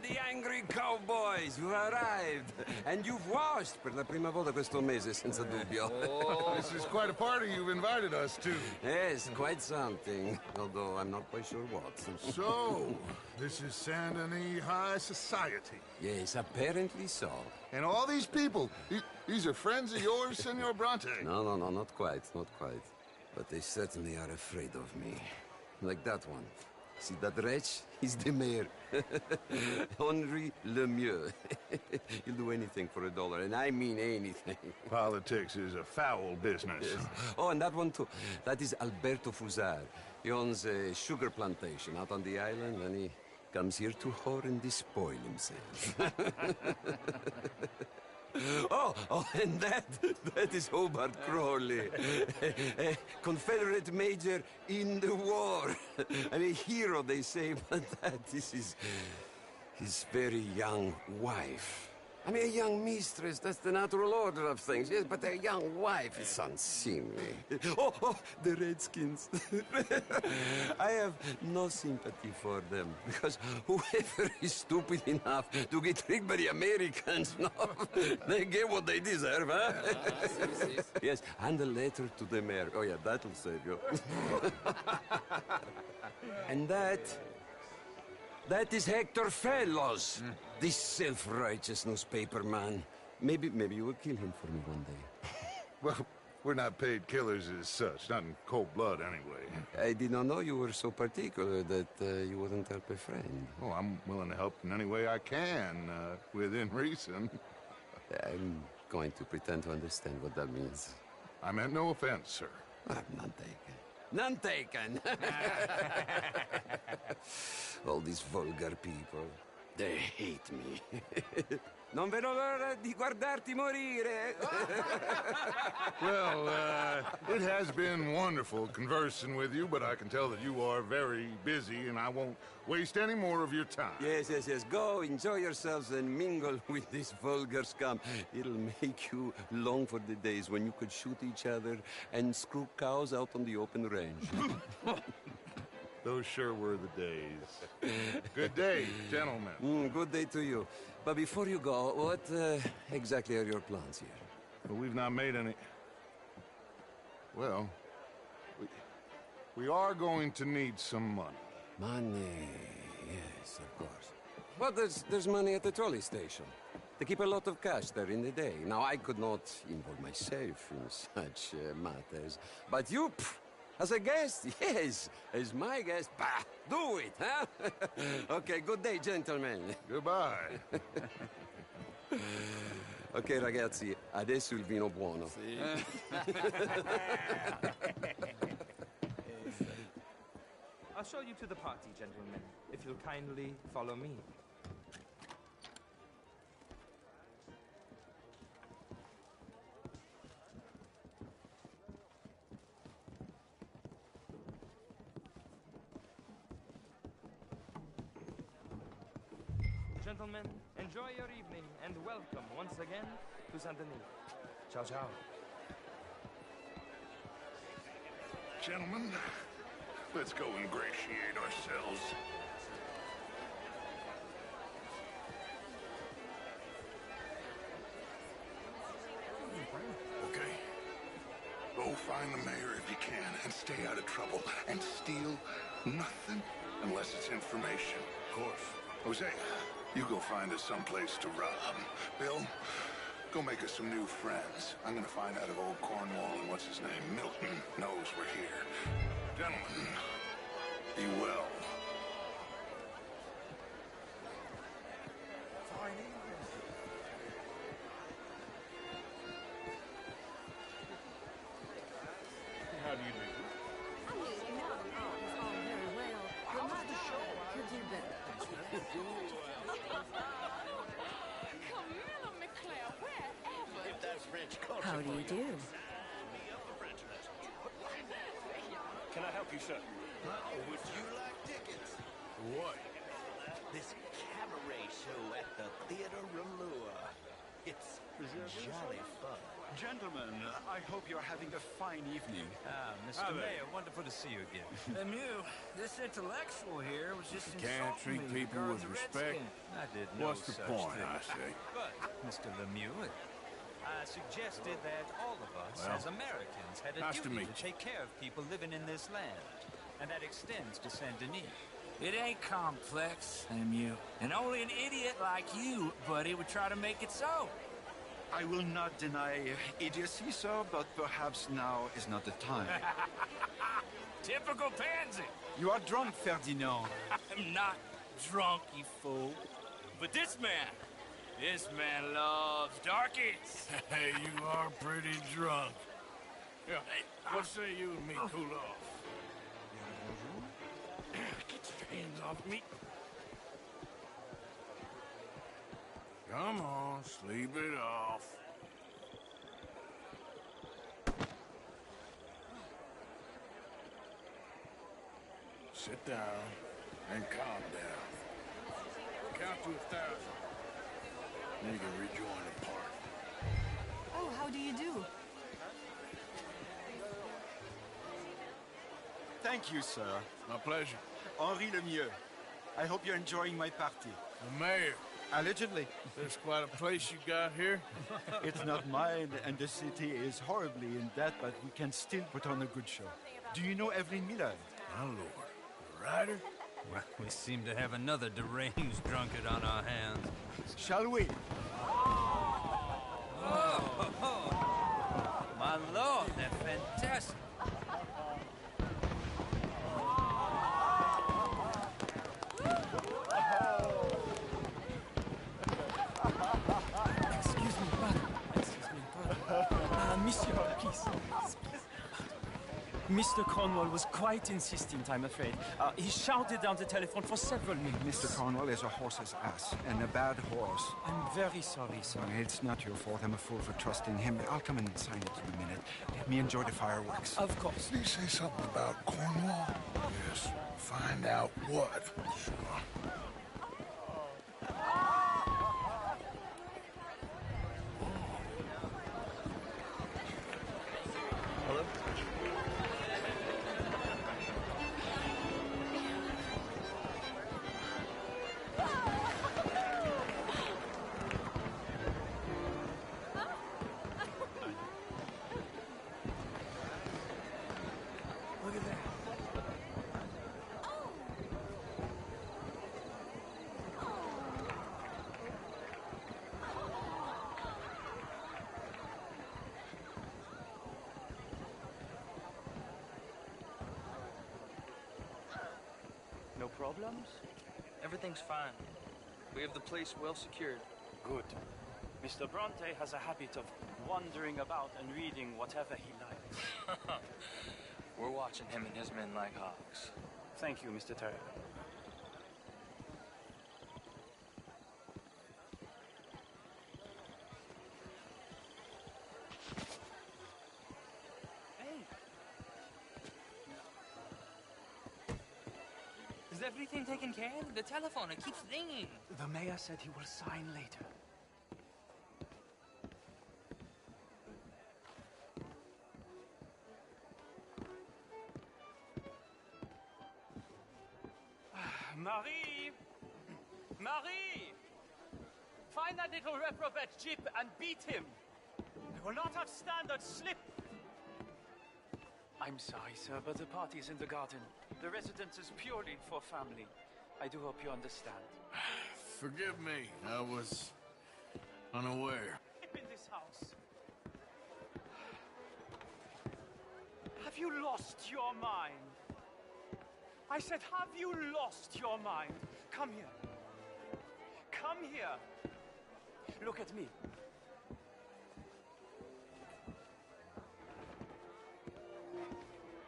The angry cowboys, you've arrived. And you've washed per la prima volta questo mese, senza dubbio. Oh, this is quite a party you've invited us to. Yes, quite something. Although I'm not quite sure what. So, this is Saint Denis High Society. Yes, apparently so. And all these people, these are friends of yours, Senor Bronte? No, not quite. But they certainly are afraid of me. Like that one. See that wretch? He's the mayor. Henri Lemieux. He'll do anything for $1, and I mean anything. Politics is a foul business. Yes. Oh, and that one too. That is Alberto Fusar. He owns a sugar plantation out on the island, and he comes here to whore and despoil himself. Oh, and that is Hobart Crawley, a Confederate major in the war. And a hero, they say, but that is his very young wife. I mean, a young mistress, that's the natural order of things, yes, but a young wife is unseemly. Oh, the Redskins. I have no sympathy for them, because whoever is stupid enough to get tricked by the Americans, no, they get what they deserve, huh? Yes, and a letter to the mayor. Oh, yeah, that'll save you. And that is Hector Fellows. This self-righteous newspaper man. Maybe you will kill him for me one day. Well, we're not paid killers as such, not in cold blood anyway. I did not know you were so particular that you wouldn't help a friend. Oh, I'm willing to help in any way I can, within reason. I'm going to pretend to understand what that means. I meant no offense, sir. None taken. None taken! All these vulgar people. They hate me. Non vedo l'ora di guardarti morire. Well, it has been wonderful conversing with you, but I can tell that you are very busy, and I won't waste any more of your time. Yes. Go, enjoy yourselves, and mingle with this vulgar scum. It'll make you long for the days when you could shoot each other and screw cows out on the open range. Those sure were the days. Good day, gentlemen. Good day to you. But before you go, what exactly are your plans here? Well, we've not made any... Well, we are going to need some money. Money, yes, of course. Well, there's money at the trolley station. They keep a lot of cash there in the day. Now, I could not involve myself in such matters. But you, as a guest, yes, as my guest, bah, do it, huh? Okay, good day, gentlemen. Goodbye. Ok, ragazzi, adesso il vino buono. I'll show you to the party, gentlemen, if you'll kindly follow me. Gentlemen, enjoy your evening and welcome once again to Saint Denis. Ciao, ciao. Gentlemen, let's go ingratiate ourselves. Okay. Go find the mayor if you can and stay out of trouble and steal nothing unless it's information. Of course. Jose, you go find us someplace to rob. Bill, go make us some new friends. I'm gonna find out if old Cornwall and what's his name, Milton, knows we're here. Gentlemen, be well. How do you do? How do you do? Can I help you, sir? Would you like tickets? What? This cabaret show at the Theater Ramlua. It's jolly fun. Gentlemen, I hope you're having a fine evening. Mr. Mayor, wonderful to see you again. Lemieux, this intellectual here was just Can't treat people with respect. I did no What's the such point, thing. I say? But, Mr. Lemieux, I suggested that all of us, Well, as Americans, had a nice to duty meet to take care of people living in this land. And that extends to Saint Denis. It ain't complex, Lemieux. And only an idiot like you, buddy, would try to make it so. I will not deny idiocy, sir, but perhaps now is not the time. Typical pansy. You are drunk, Ferdinand. I'm not drunk, you fool. But this man loves darkies. Hey, you are pretty drunk. Yeah, what say you and me cool off? Get your hands off me. Come on, sleep it off. Sit down and calm down. Count to 1,000. Then you can rejoin the party. Oh, how do you do? Thank you, sir. My pleasure. Henri Lemieux. I hope you're enjoying my party. The mayor. Allegedly. There's quite a place you got here. It's not mine, and the city is horribly in debt, but we can still put on a good show. Do you know Evelyn Miller? My lord. The writer? Well, we seem to have another deranged drunkard on our hands. Shall we? Oh, my lord, they're fantastic. Excuse me, brother. Monsieur, please. Mr. Cornwall was quite insistent, I'm afraid. He shouted down the telephone for several minutes. Mr. Cornwall is a horse's ass, and a bad horse. I'm very sorry, sir. It's not your fault. I'm a fool for trusting him. I'll come and sign it in a minute. Let me enjoy the fireworks. Of course. Did he say something about Cornwall? Yes. Find out what. Hello? Look at that. No problems? Everything's fine. We have the place well secured. Good. Mr. Bronte has a habit of wandering about and reading whatever he likes. We're watching him and his men like hawks. Thank you, Mr. Terrier. Hey! Is everything taken care of? The telephone, it keeps ringing. The mayor said he will sign later. Marie! Marie! Find that little reprobate Jip and beat him. I will not have standards slip. I'm sorry, sir, but the party is in the garden. The residence is purely for family. I do hope you understand. Forgive me. I was unaware. In this house. Have you lost your mind? I said, have you lost your mind? Come here. Come here. Look at me.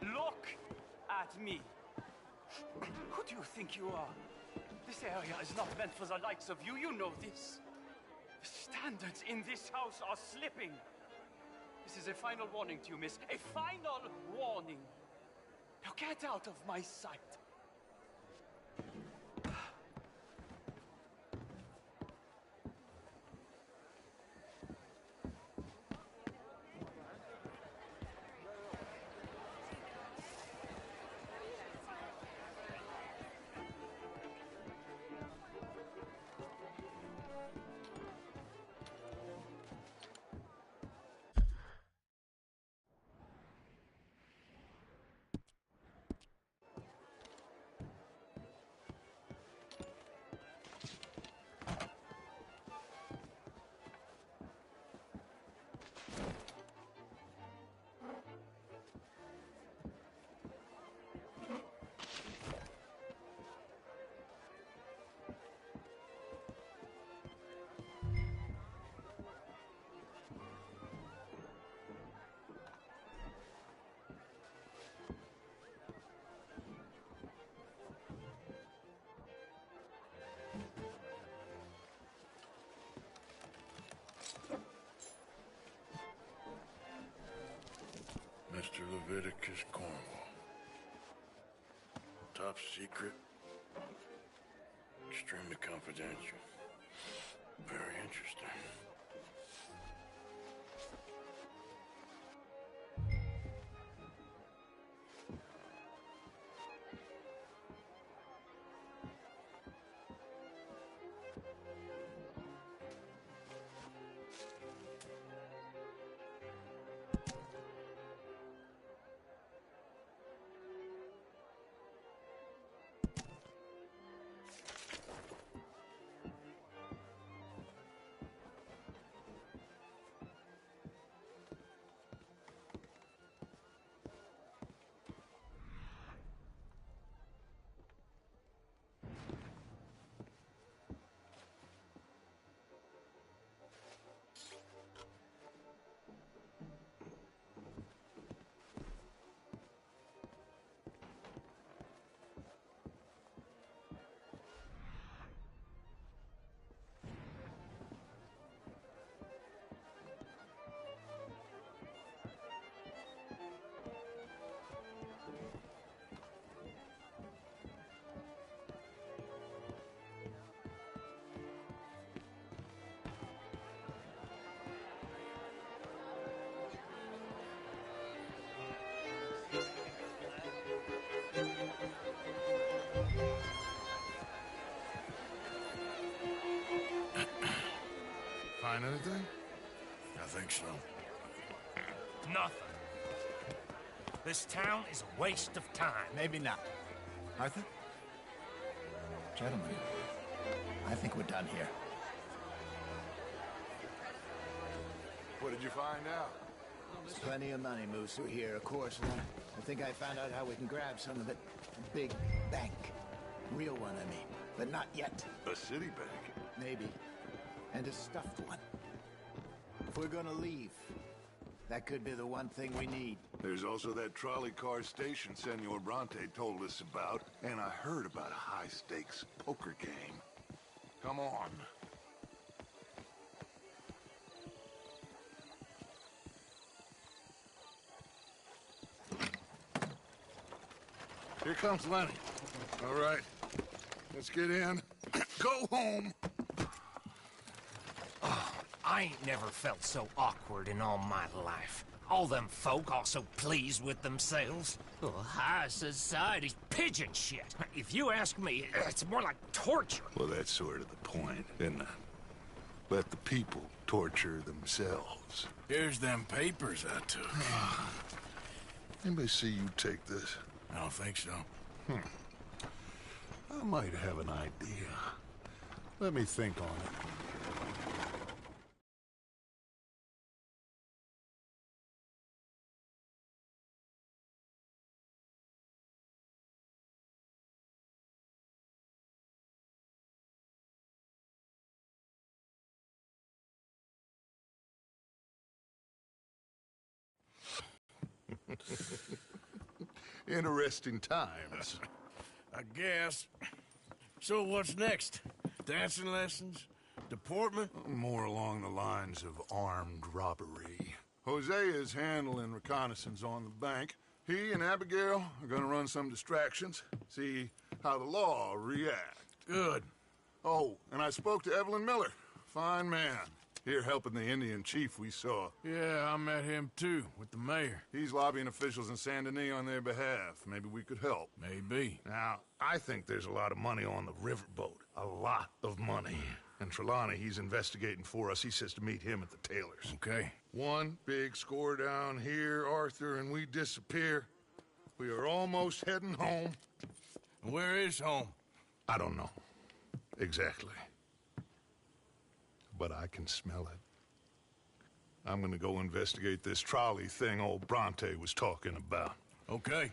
Look at me. Who do you think you are? This area is not meant for the likes of you. You know this. The standards in this house are slipping. This is a final warning to you, miss. A final warning. Now get out of my sight. Mr. Leviticus Cornwall. Top secret. Extremely confidential. Very interesting. find anything? I think so. Nothing. This town is a waste of time. Maybe not. Arthur? Gentlemen, I think we're done here. What did you find out? Plenty of money moves through here, of course. And I think I found out how we can grab some of it. A big bank. Real one, I mean. But not yet. A city bank? Maybe. And a stuffed one. If we're gonna leave, that could be the one thing we need. There's also that trolley car station Senor Bronte told us about, and I heard about a high-stakes poker game. Come on. Here comes Lenny. All right, let's get in. Go home. I ain't never felt so awkward in all my life. All them folk all so pleased with themselves. Oh, high society's pigeon shit. If you ask me, it's more like torture. Well, that's sort of the point, isn't it? Let the people torture themselves. Here's them papers I took. Anybody see you take this? I don't think so. I might have an idea. Let me think on it. Interesting times. I guess. So what's next? Dancing lessons? Deportment? More along the lines of armed robbery. Hosea is handling reconnaissance on the bank. He and Abigail are gonna run some distractions, see how the law reacts. Good. Oh, and I spoke to Evelyn Miller. Fine man. Here helping the Indian chief we saw. Yeah, I met him too, with the mayor. He's lobbying officials in Saint Denis on their behalf. Maybe we could help. Maybe. Now, I think there's a lot of money on the riverboat. A lot of money. And Trelawney, he's investigating for us. He says to meet him at the Taylor's. Okay. One big score down here, Arthur, and we disappear. We are almost heading home. Where is home? I don't know. Exactly. But I can smell it. I'm gonna go investigate this trolley thing old Bronte was talking about. Okay.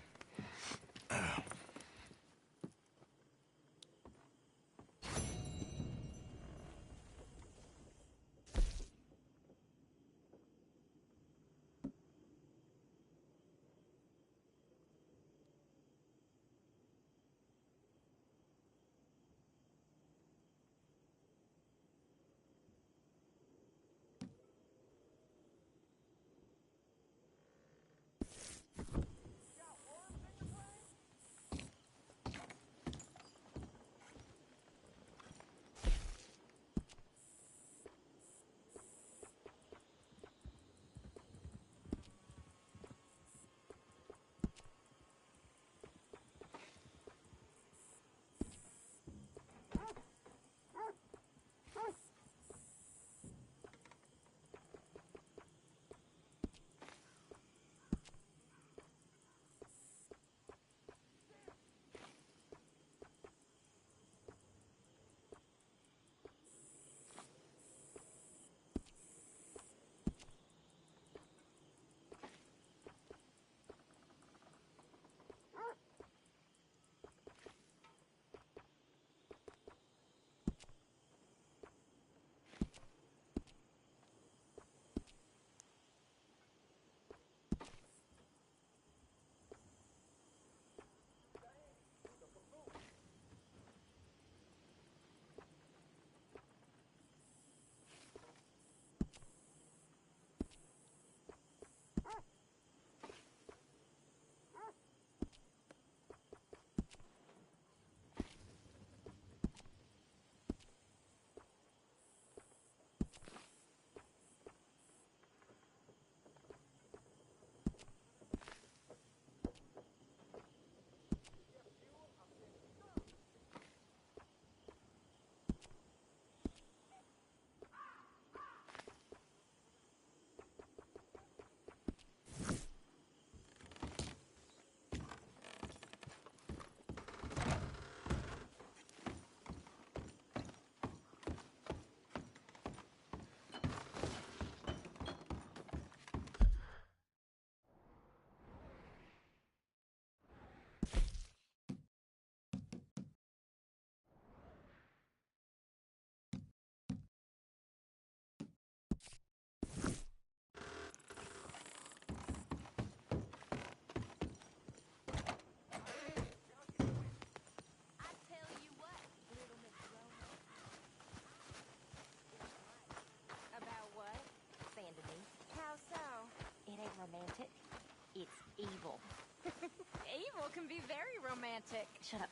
be very romantic. Shut up.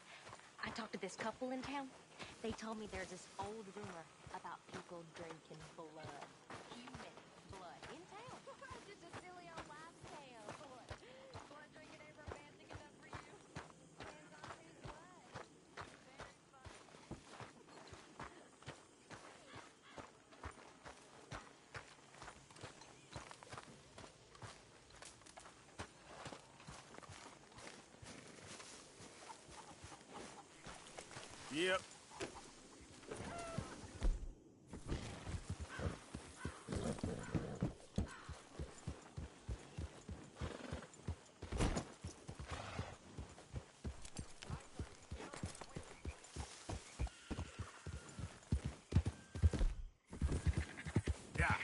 I talked to this couple in town. They told me there's this old rumor about people drinking blood. Human blood. In town. Just a silly old wives' tale. What? Blood drinking ain't romantic enough for you? Depends on whose blood. Very funny. Yep. Yeah.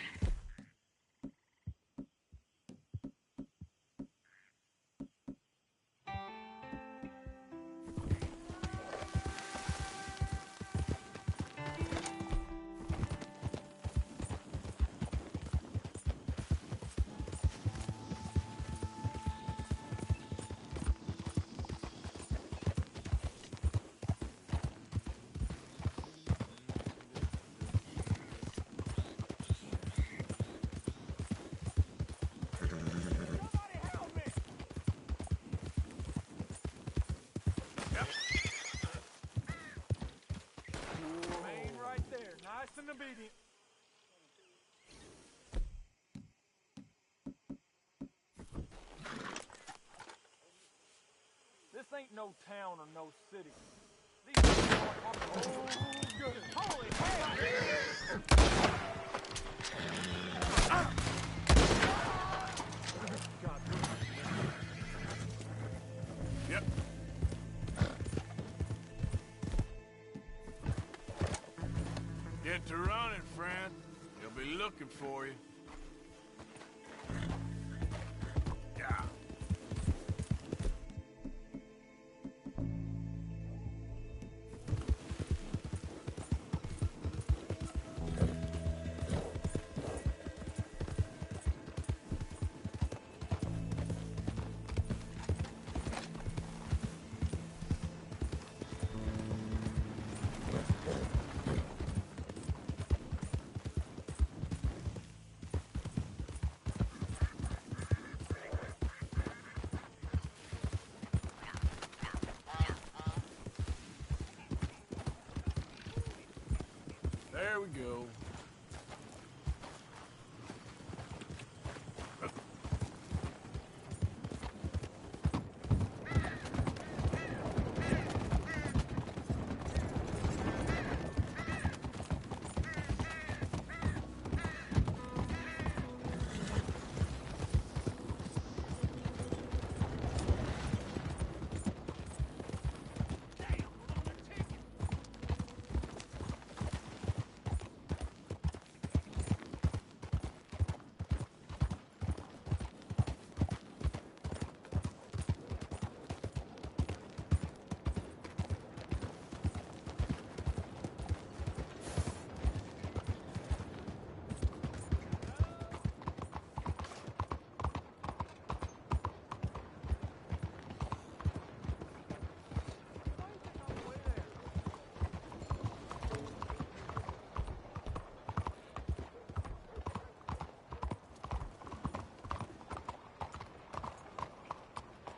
Main right there, nice and obedient. This ain't no town or no city. These people are good. Holy hell! God. Yep. Get to running, friend. They'll be looking for you. Yeah. There we go.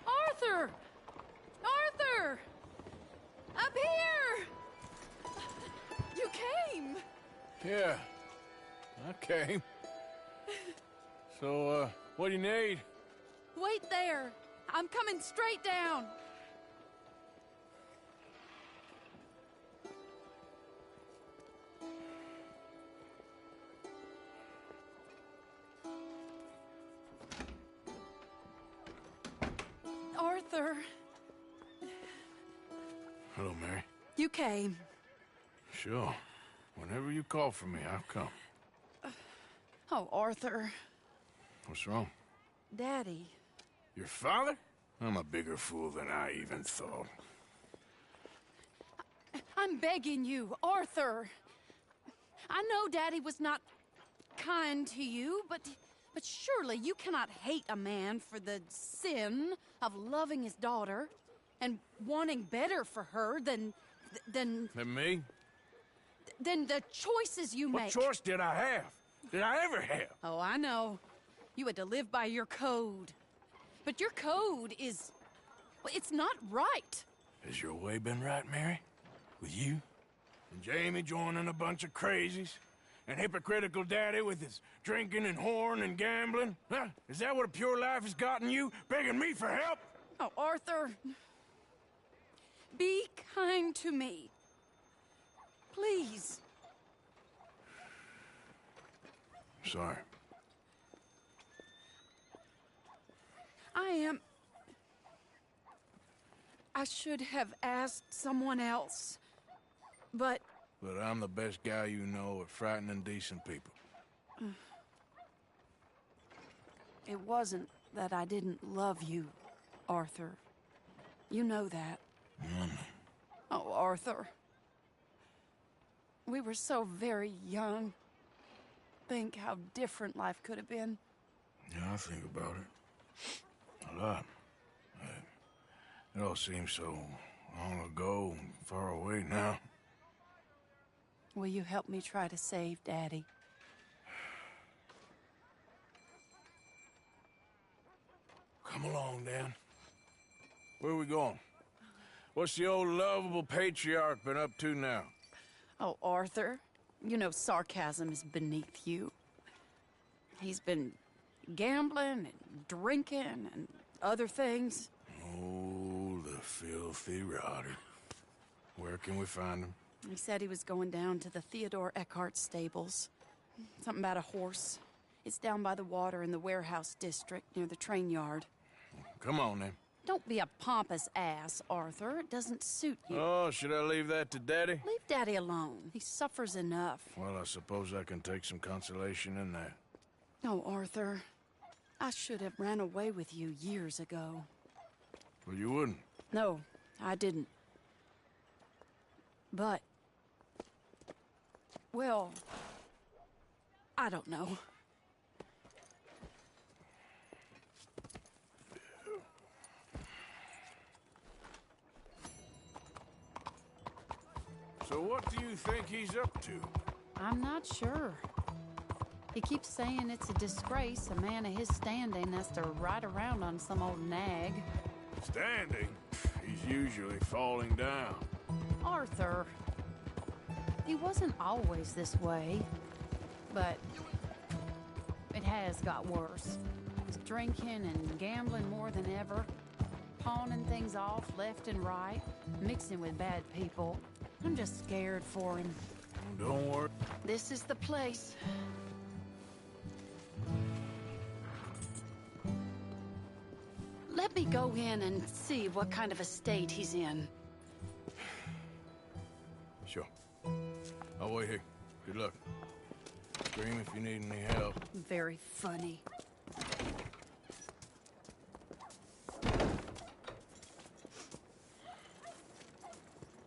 Arthur! Arthur! Up here! You came! Yeah. I came. So, what do you need? Wait there! I'm coming straight down! Arthur, Hello, Mary. you came. Sure. Whenever you call for me, I'll come. Oh, Arthur. What's wrong? Daddy. Your father? I'm a bigger fool than I even thought. I'm begging you, Arthur. I know Daddy was not kind to you, but surely you cannot hate a man for the sin of loving his daughter. and wanting better for her than Than me? than the choices you What make. choice did I have? Did I ever have? Oh, I know. You had to live by your code. But your code is... well, it's not right. Has your way been right, Mary? With you? And Jamie joining a bunch of crazies? And hypocritical daddy with his drinking and whoring and gambling? Huh? Is that what a pure life has gotten you? Begging me for help? Oh, Arthur. Be kind to me. Please. Sorry. I should have asked someone else, but... But I'm the best guy you know at frightening decent people. It wasn't that I didn't love you, Arthur. You know that. Oh, Arthur. We were so very young. Think how different life could have been. Yeah, I think about it. A lot. It all seems so long ago and far away now. Will you help me try to save Daddy? Come along, Dan. Where are we going? What's the old lovable patriarch been up to now? Oh, Arthur, you know sarcasm is beneath you. He's been gambling and drinking and other things. Oh, the filthy rotter. Where can we find him? He said he was going down to the Theodore Eckhart stables. Something about a horse. It's down by the water in the warehouse district near the train yard. Come on, then. Don't be a pompous ass, Arthur. It doesn't suit you. Oh, should I leave that to Daddy? Leave Daddy alone. He suffers enough. Well, I suppose I can take some consolation in that. Oh, Arthur. I should have ran away with you years ago. Well, you wouldn't. No, I didn't. But... well... I don't know. So what do you think he's up to? I'm not sure. He keeps saying it's a disgrace a man of his standing has to ride around on some old nag. Standing? He's usually falling down. Arthur. He wasn't always this way, but it has got worse. He's drinking and gambling more than ever, pawning things off left and right, mixing with bad people. I'm just scared for him. Don't worry. This is the place. Let me go in and see what kind of a state he's in. Sure. I'll wait here. Good luck. Scream if you need any help. Very funny.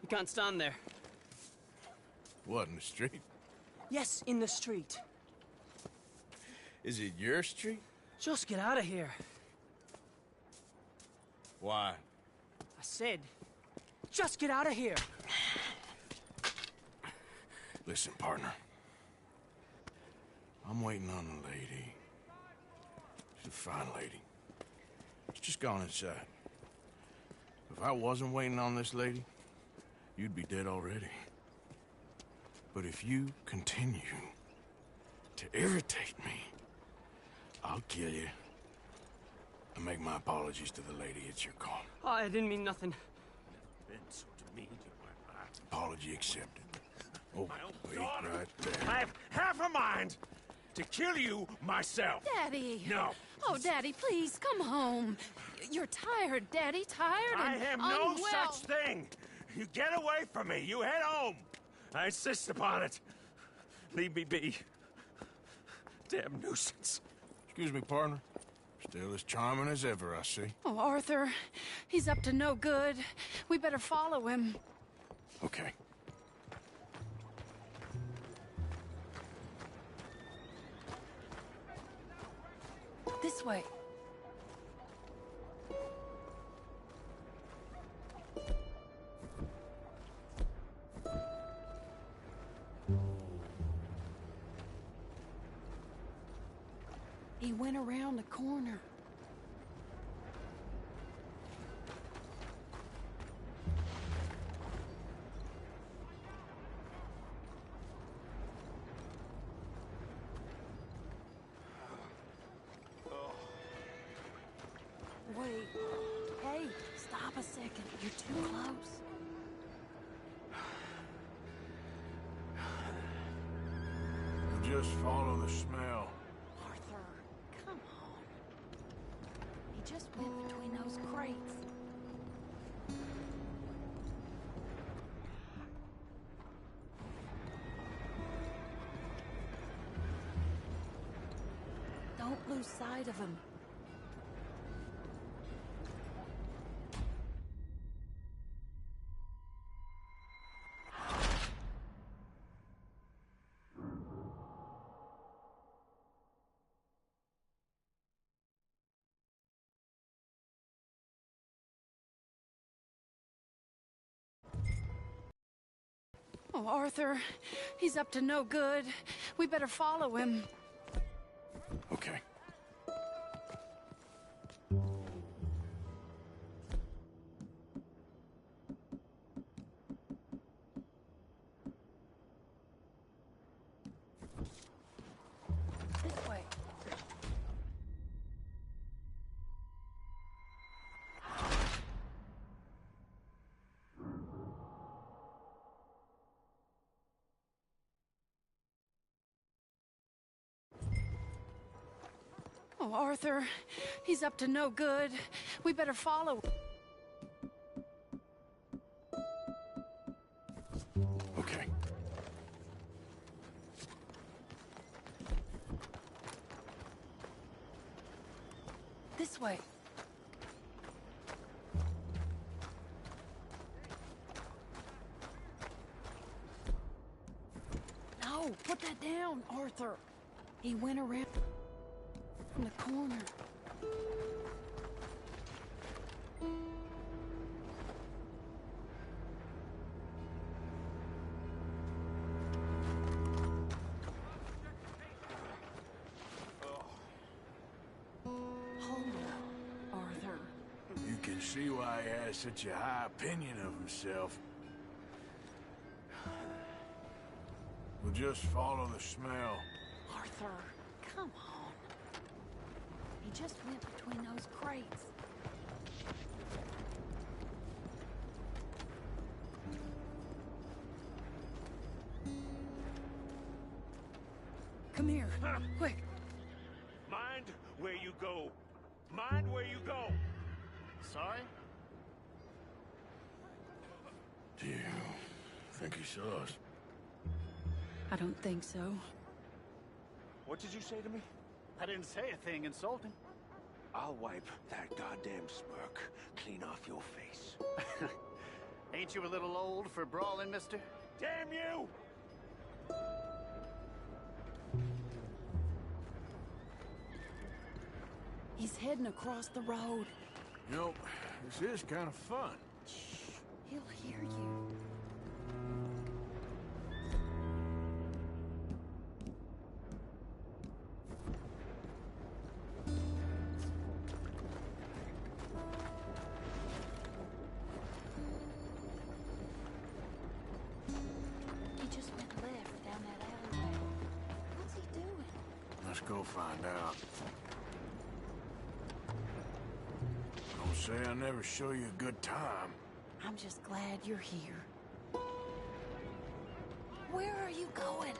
You can't stand there. What, in the street? Yes, in the street. Is it your street? Just get out of here. Why? I said, just get out of here. Listen, partner. I'm waiting on a lady. She's a fine lady. She's just gone inside. If I wasn't waiting on this lady, you'd be dead already. But if you continue to irritate me, I'll kill you. And make my apologies to the lady. It's your call. Oh, I didn't mean nothing. Been so demeaned in my life. Apology accepted. Oh, wait right there. I have half a mind to kill you myself. Daddy! No. Oh, Daddy, please, come home. You're tired, Daddy, tired I and am no unwell. such thing. You get away from me. You head home. I insist upon it. Leave me be. Damn nuisance. Excuse me, partner. Still as charming as ever, I see. Oh, Arthur, he's up to no good. We better follow him. Okay. This way. He went around the corner. Wait. Hey, stop a second. You're too close. Just follow the smell. Arthur, come on. He just went between those crates. Don't lose sight of him. Oh, Arthur, he's up to no good. We better follow him. Okay. This way. Oh, Arthur, he's up to no good. We better follow. Okay. This way. No, put that down, Arthur. He went around from the corner. Hold up, Arthur. You can see why he has such a high opinion of himself. We'll just follow the smell. Arthur, come on. He just went between those crates. Come here, quick. Mind where you go. Mind where you go. Sorry? Do you think he saw us? I don't think so. What did you say to me? I didn't say a thing insulting. I'll wipe that goddamn smirk clean off your face. Ain't you a little old for brawling, mister? Damn you! He's heading across the road. You know, this is kind of fun. Shh, he'll hear you. He just went left down that alleyway. What's he doing? Let's go find out. Don't say I never show you a good time. I'm just glad you're here. Where are you going?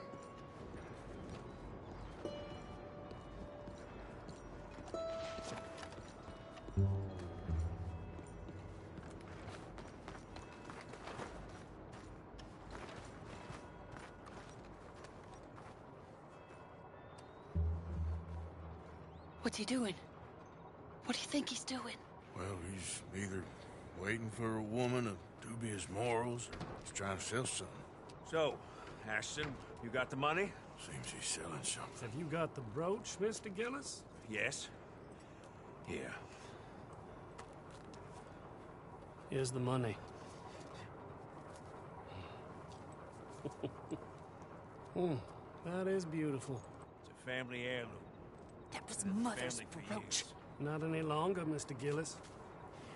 What's he doing? What do you think he's doing? Well, he's either waiting for a woman of dubious morals or he's trying to sell something. So, Ashton, you got the money? Seems he's selling something. Have you got the brooch, Mr. Gillis? Yes. Here. Here's the money. That is beautiful. It's a family heirloom. That was Mother's brooch. Not any longer, Mr. Gillis.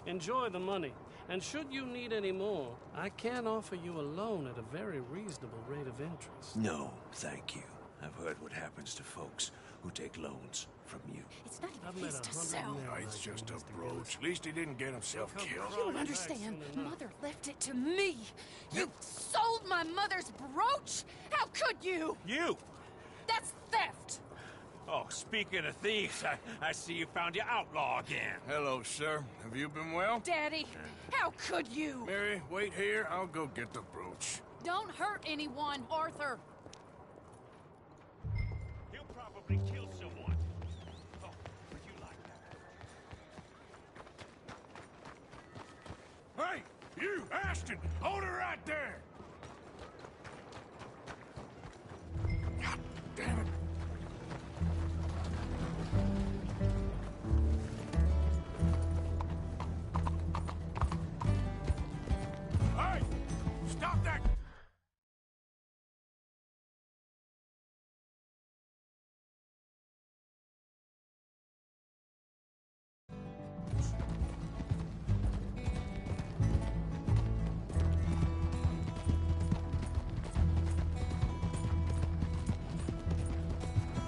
Enjoy the money, and should you need any more, I can offer you a loan at a very reasonable rate of interest. No, thank you. I've heard what happens to folks who take loans from you. It's not even his to sell. It's just a brooch. At least he didn't get himself killed. You don't understand. Mother left it to me. You sold my mother's brooch? How could you? You! That's theft. Oh, speaking of thieves, I see you found your outlaw again. Hello, sir. Have you been well? Daddy, how could you? Mary, wait here. I'll go get the brooch. Don't hurt anyone, Arthur. He'll probably kill someone. Oh, would you like that? Hey, you, Ashton! Hold her right there! God damn it. Hey! Stop that!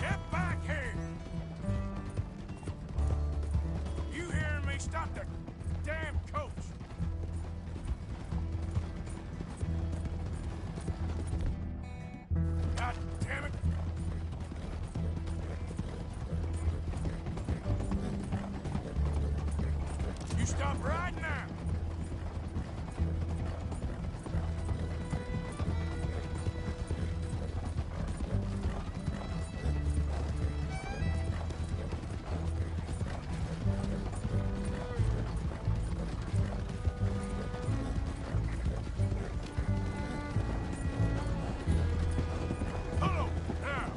Get back here! You hearing me? Stop that damn coach! God damn it! You stop right now! Hello! Now!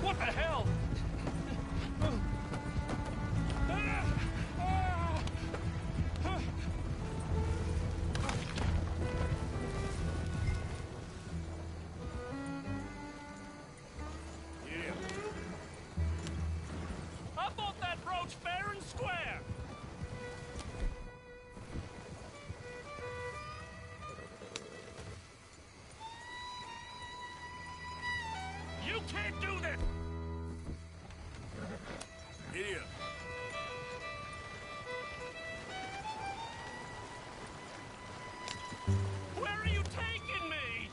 What the hell? Yeah. I bought that brooch fair and square. You can't do this! Here. Where are you taking me?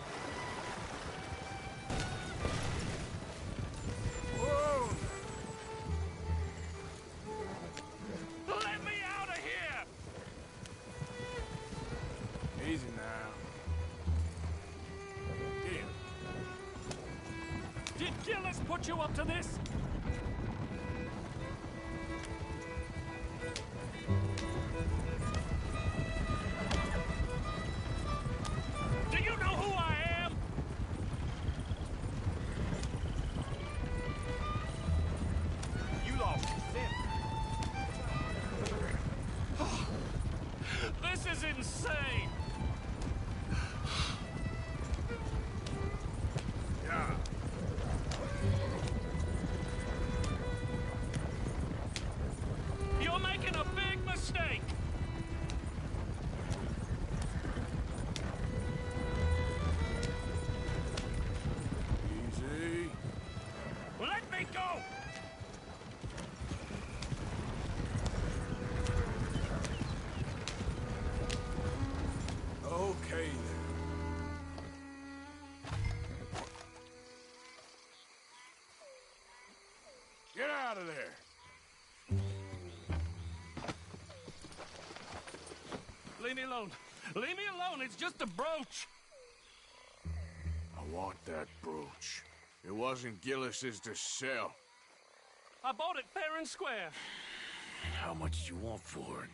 Whoa! Let me out of here! Easy now. Here. Did Gillis put you up to this? Do you know who I am? You lost your scent. This is insane! Yeah. You're making a big mistake! Easy. Let me go! Okay then. Get out of there. Leave me alone. Leave me alone. It's just a brooch. I want that brooch. It wasn't Gillis's to sell. I bought it fair and square. How much do you want for it?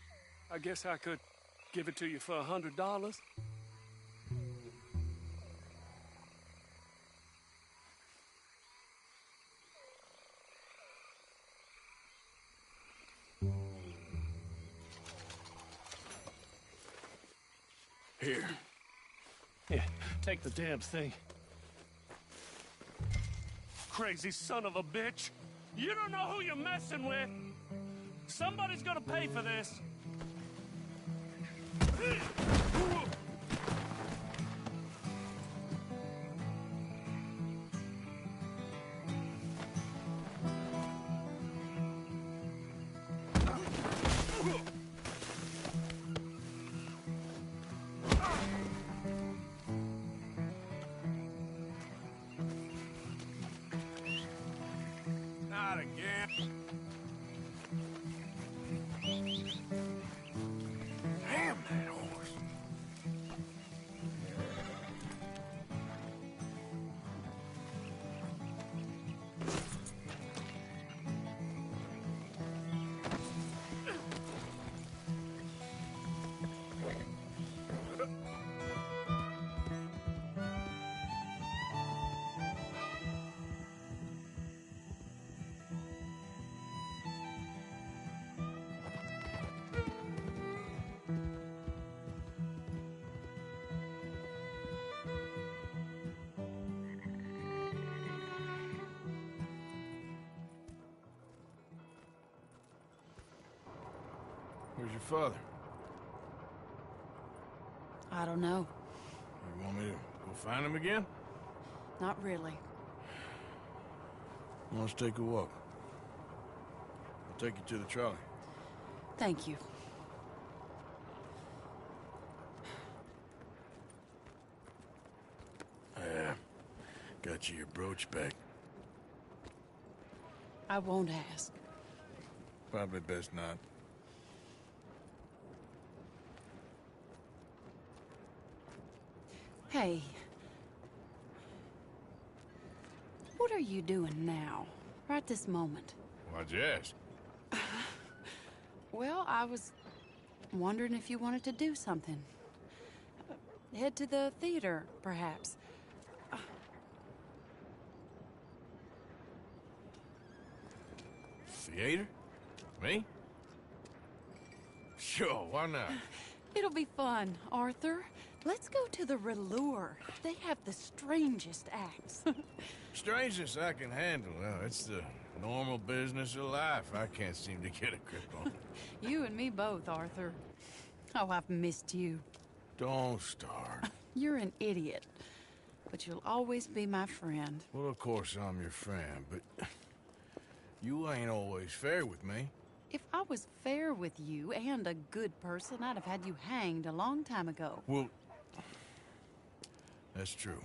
I guess I could Give it to you for $100. Here. Yeah, take the damn thing. Crazy son of a bitch. You don't know who you're messing with. Somebody's gonna pay for this. Not again. Damn that horse. Where's your father? I don't know. You want me to go find him again? Not really. Let's take a walk. I'll take you to the trolley. Thank you. Got you your brooch back. I won't ask. Probably best not. Hey. What are you doing now? Right this moment? Why'd you ask? Well, I was wondering if you wanted to do something. Head to the theater, perhaps. Theater? Me? Sure, why not? It'll be fun, Arthur. Let's go to the Relure. They have the strangest acts. Strangest I can handle. Well, it's the normal business of life. I can't seem to get a grip on. You and me both, Arthur. Oh, I've missed you. Don't start. You're an idiot. But you'll always be my friend. Well, of course I'm your friend, but you ain't always fair with me. If I was fair with you and a good person, I'd have had you hanged a long time ago. Well, that's true.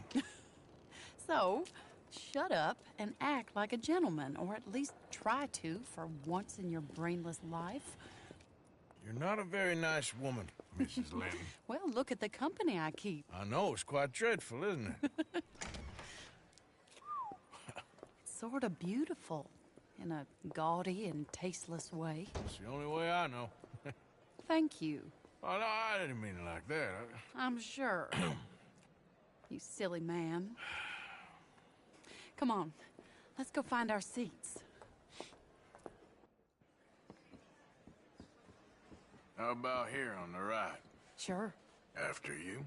So, shut up and act like a gentleman, or at least try to for once in your brainless life. You're not a very nice woman, Mrs. Linton. Well, look at the company I keep. I know, it's quite dreadful, isn't it? Sort of beautiful, in a gaudy and tasteless way. It's the only way I know. Thank you. Oh, no, I didn't mean it like that. I'm sure. You silly man. Come on, let's go find our seats. How about here on the right? Sure. After you.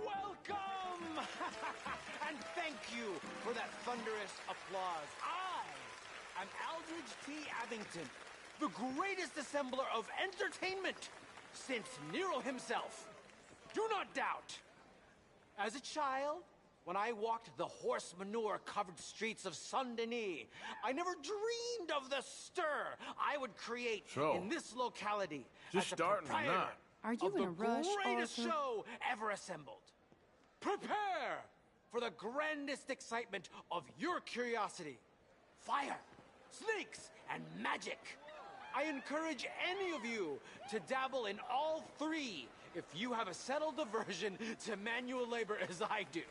Welcome! And thank you for that thunderous applause. I am Aldridge T. Abington, the greatest assembler of entertainment since Nero himself. Do not doubt. As a child, when I walked the horse manure-covered streets of Saint-Denis, I never dreamed of the stir I would create in this locality Just as a starting proprietor tonight. Are you of in the a rush, greatest Arthur? show ever assembled. Prepare for the grandest excitement of your curiosity. Fire, snakes, and magic. magic. I encourage any of you to dabble in all three if you have a settled aversion to manual labor as I do.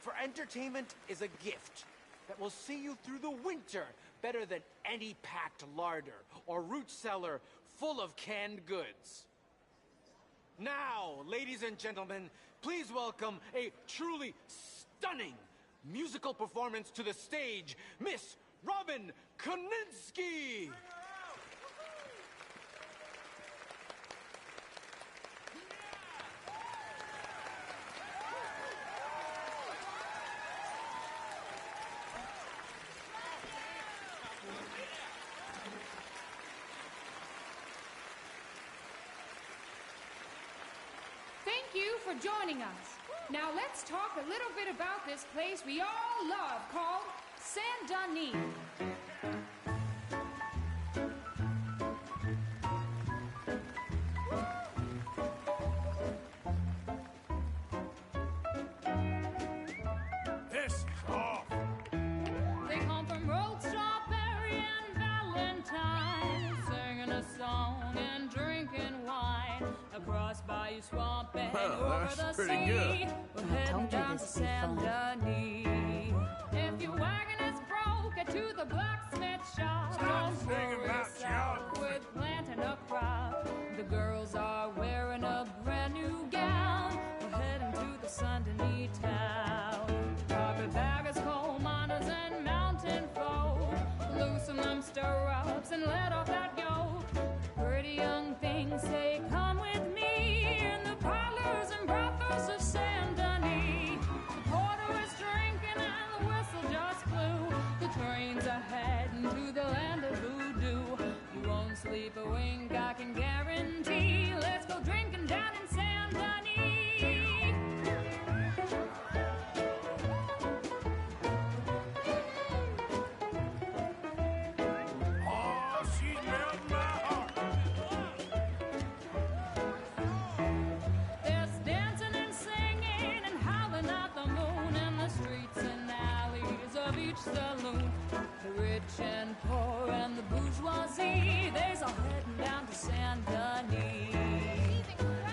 For entertainment is a gift that will see you through the winter better than any packed larder or root cellar full of canned goods. Now, ladies and gentlemen, please welcome a truly stunning musical performance to the stage, Miss Robin Koninsky! Thank you for joining us. Now let's talk a little bit about this place we all love called Saint-Denis. This is awful. They come from Road Strawberry and Valentine, singing a song and drinking wine across Bayou Swamp and over the that's pretty sea. good. We're heading down to Saint-Denis. If your wagon is broke, get to the blacksmith shop. Stop Don't singing worry about yourself geography. with planting a crop. The girls are wearing a brand new gown. We're heading to the Saint-Denis town. Carpetbaggers, coal miners, and mountain folk. Loosen them stirrups and let off that yoke. Pretty young things say, come with me in the parlors and brothels of Saint-Denis. The porter is drinking and the whistle just blew. The trains are heading to the land of voodoo. You won't sleep a wink, I can guarantee. Let's go drinking down in Saint-Denis. Oh, she's melting my heart. There's dancing and singing and howling at the moon in the streets and alleys of each saloon. The rich and poor and the bourgeoisie, they's all heading down to Saint-Denis.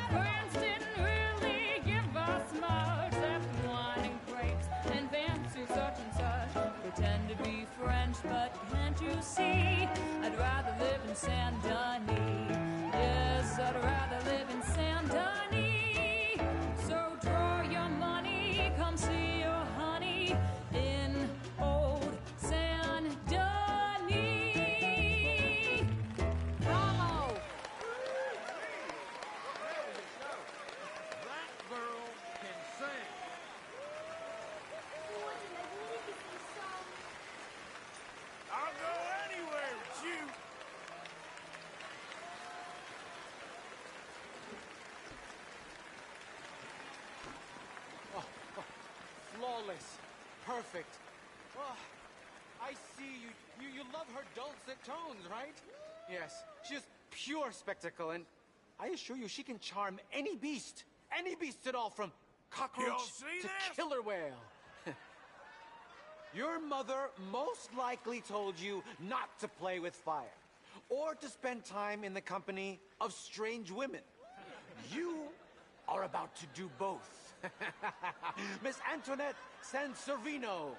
France didn't really give us much except wine and grapes and fancy such and such. Pretend to be French, but can't you see? I'd rather live in Saint-Denis. Yes, I'd rather live in Saint-Denis. So draw your money, come see your honey in old Saint-Denis. Bravo! That girl can sing. I'll go anywhere with you. Flawless. Perfect. Oh, I see you love her dulcet tones, right? Yes, she is pure spectacle, and I assure you she can charm any beast at all, from cockroach Y'all see to this? killer whale. Your mother most likely told you not to play with fire, or to spend time in the company of strange women. You are about to do both. Miss Antoinette Sanservino.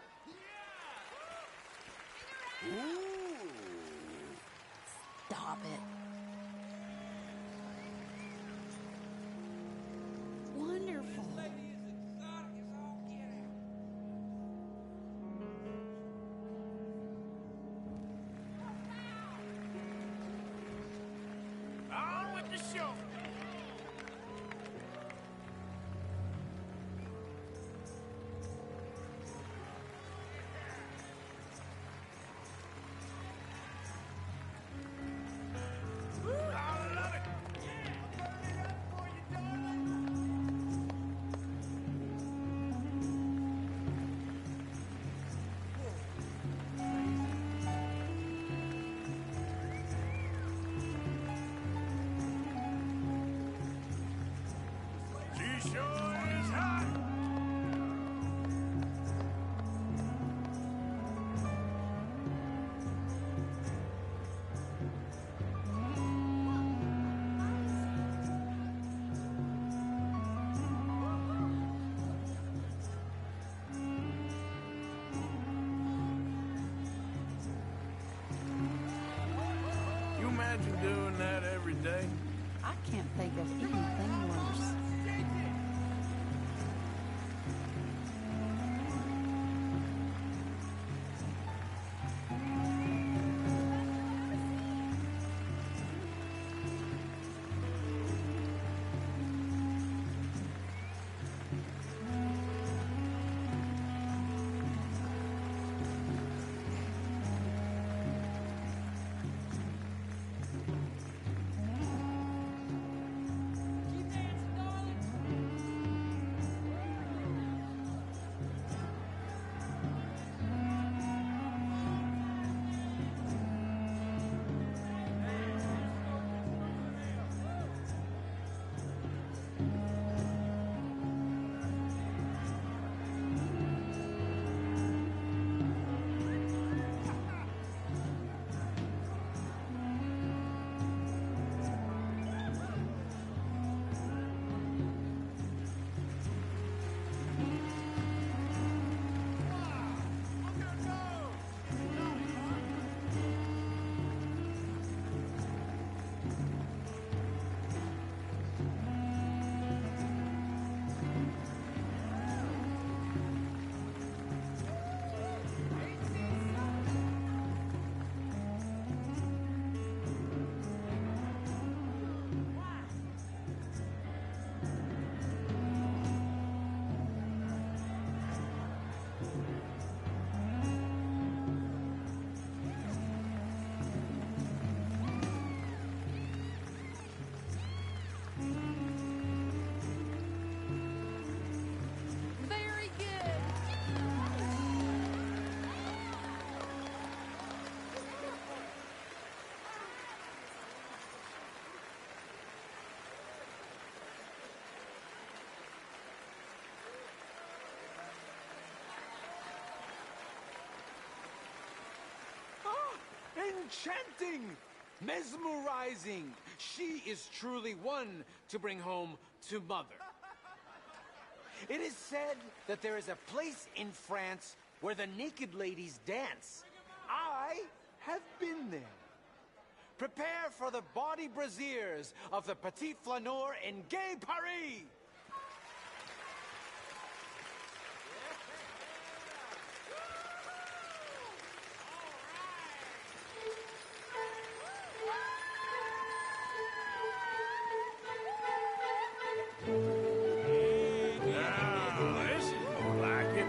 Ooh. Stop it. Wonderful. On with the show. I love it. imagine doing that every day? I can't think of anything worse. Very good. Enchanting! Mesmerizing! She is truly one to bring home to mother. It is said that there is a place in France where the naked ladies dance. I have been there. Prepare for the bawdy brassiers of the Petit Flaneur in Gay Paris! Now, this is more like it.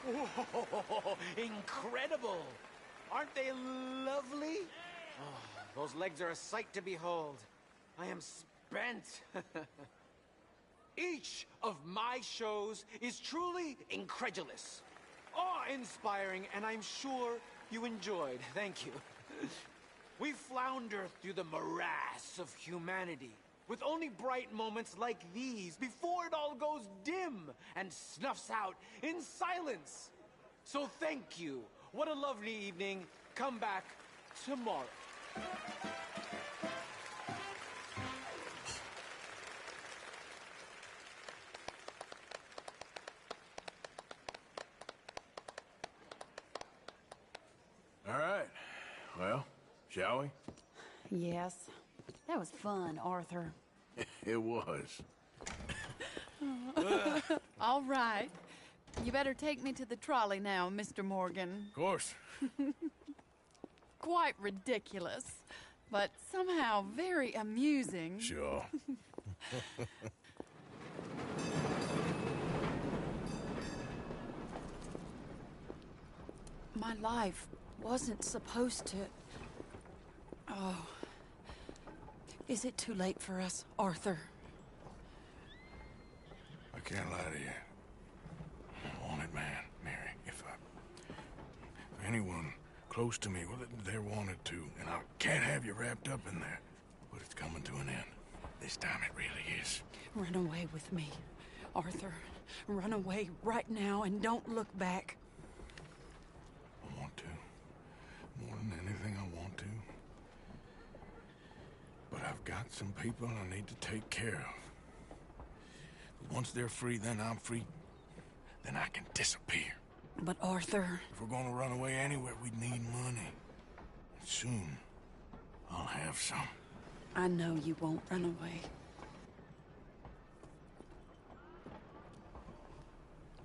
Whoa, incredible! Aren't they lovely? Oh, those legs are a sight to behold. I am spent. Each of my shows is truly incredulous, awe-inspiring, and I'm sure you enjoyed. Thank you. We flounder through the morass of humanity, with only bright moments like these before it all goes dim and snuffs out in silence. So thank you. What a lovely evening. Come back tomorrow. All right. Well, shall we? Yes. That was fun, Arthur. It was. All right. You better take me to the trolley now, Mr. Morgan. Of course. Quite ridiculous, but somehow very amusing. Sure. My life wasn't supposed to... Oh. Is it too late for us, Arthur? I can't lie to you. I wanted man, Mary. If anyone close to me, well, they wanted to, and I can't have you wrapped up in there. But it's coming to an end. This time it really is. Run away with me, Arthur. Run away right now and don't look back. I want to. More than anything, I want to. But I've got some people I need to take care of. But once they're free, then I'm free. Then I can disappear. But Arthur... If we're gonna run away anywhere, we'd need money. And soon, I'll have some. I know you won't run away.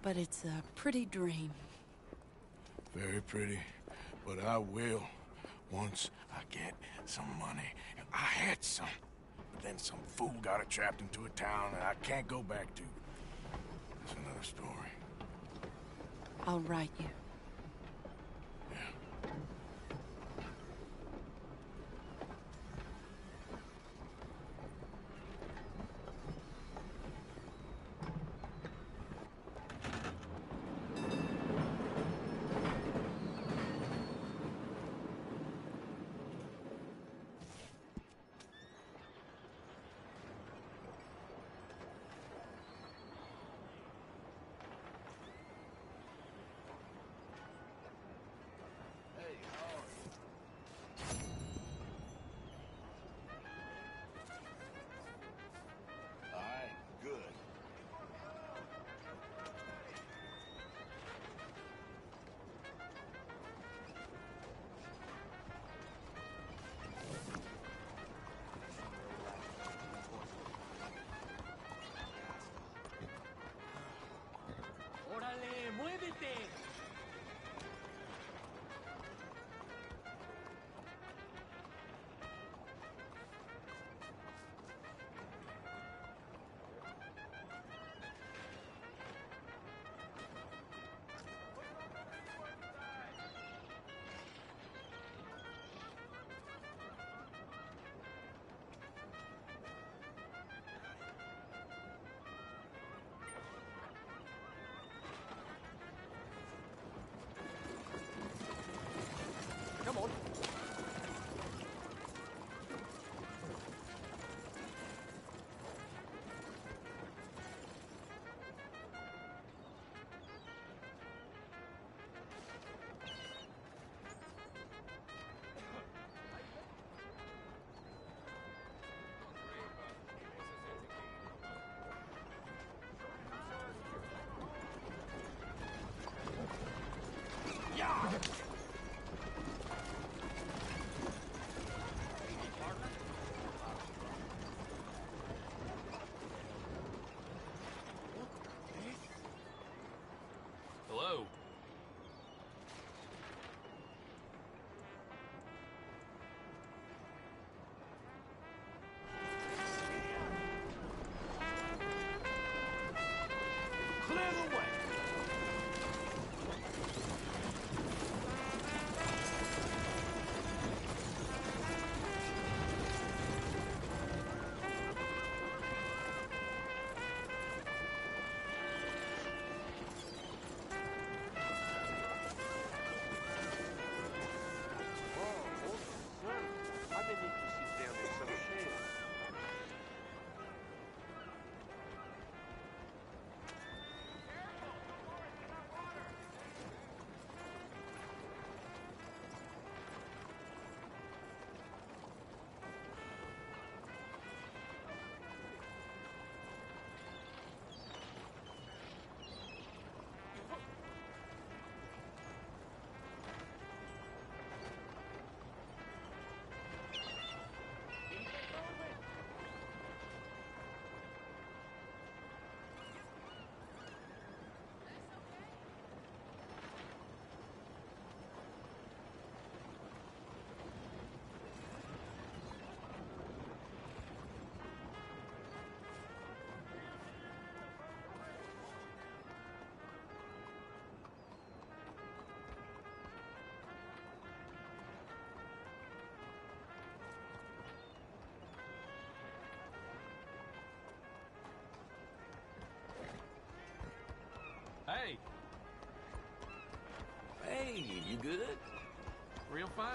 But it's a pretty dream. Very pretty. But I will, once I get some money. I had some. But then some fool got it trapped into a town that I can't go back to. That's another story. I'll write you. ¡Órale, muévete! Come on. Yeah! Hello. Clear the way. Hey. Hey, you good? Real fine.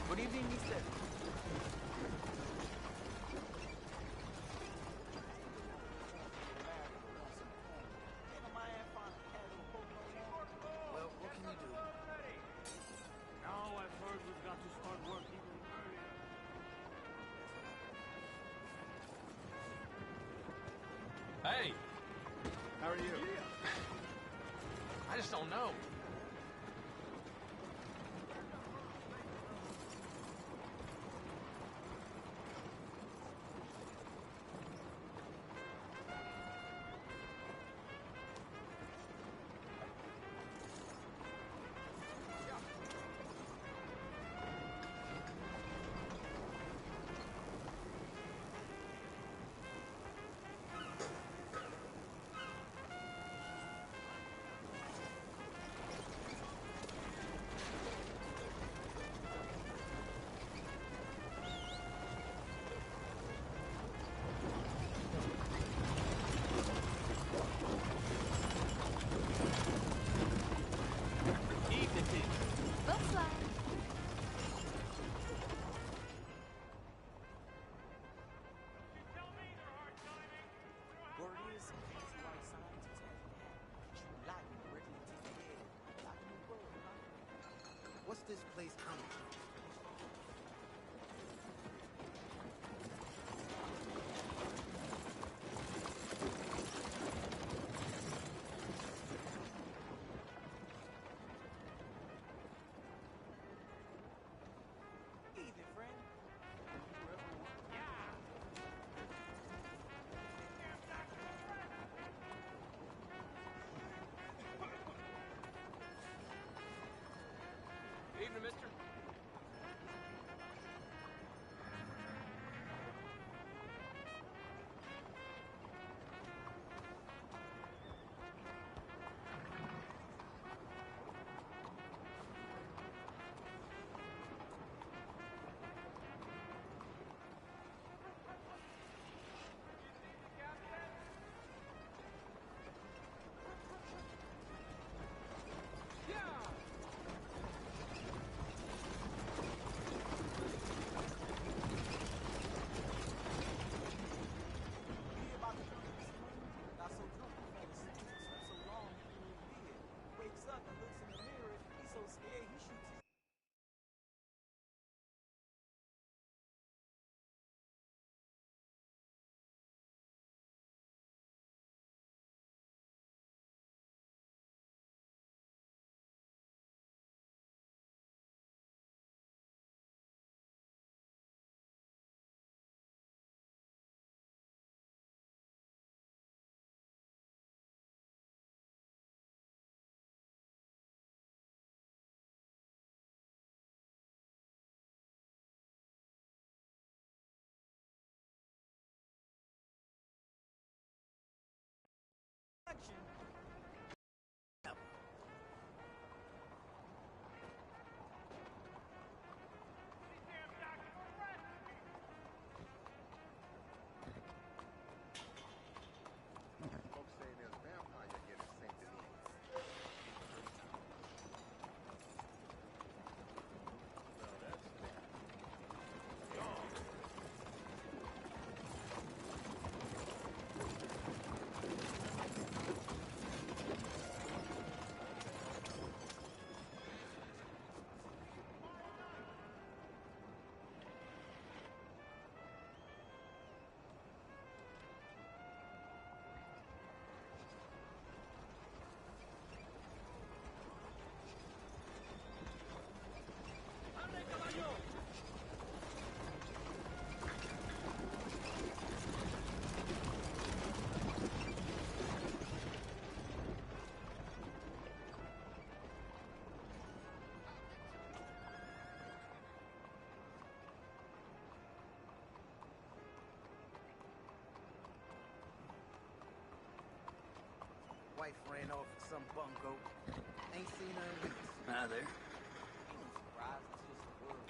Good evening, mister. Well, what can you do? Now I've heard we've got to start work even earlier. Hey. How are you? I just don't know. Word is, some fancy white scientist has a hat. Shoot lightning directly to your head. Like a new bulb, huh? What's this place coming from? Evening, friend. Evening, mister. Action. Folks say there's a vampire getting St. Denis. Well, that's that. Wife ran off with some bunko. Ain't seen her in weeks. There. Ain't no surprise, it's just the world.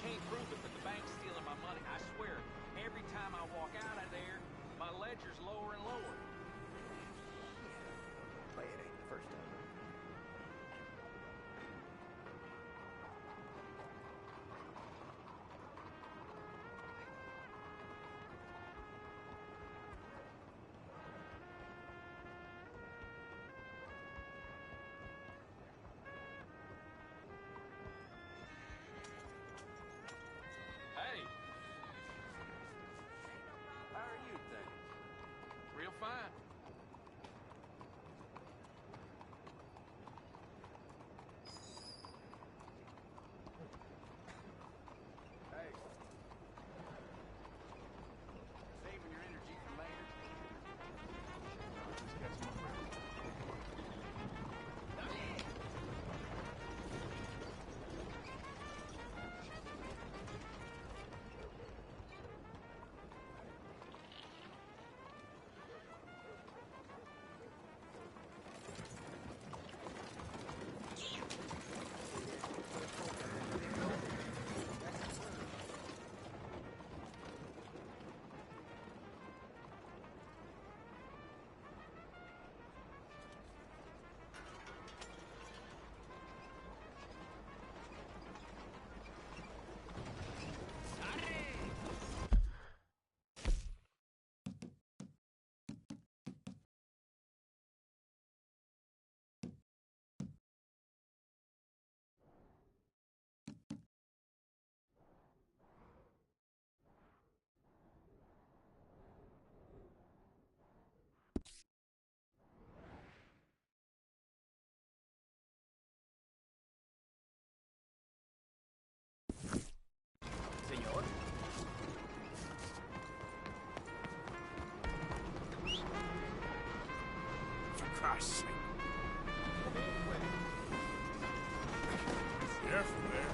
can't prove it, but the bank's stealing my money. I swear, every time I walk out of there, my ledger's lower and lower. Play it ain't the first time. Hey! How are you things? Real fine. Hey. Saving your energy for later. Let's get some more. Senor. For Christ's sake. Careful there.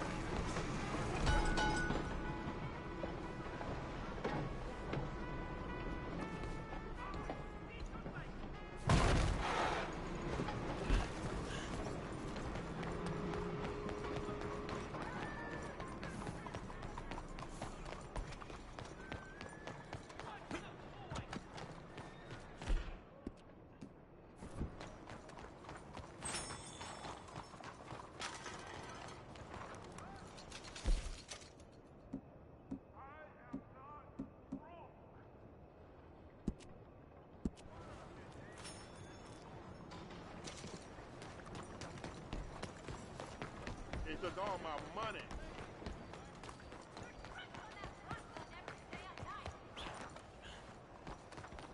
He took all my money.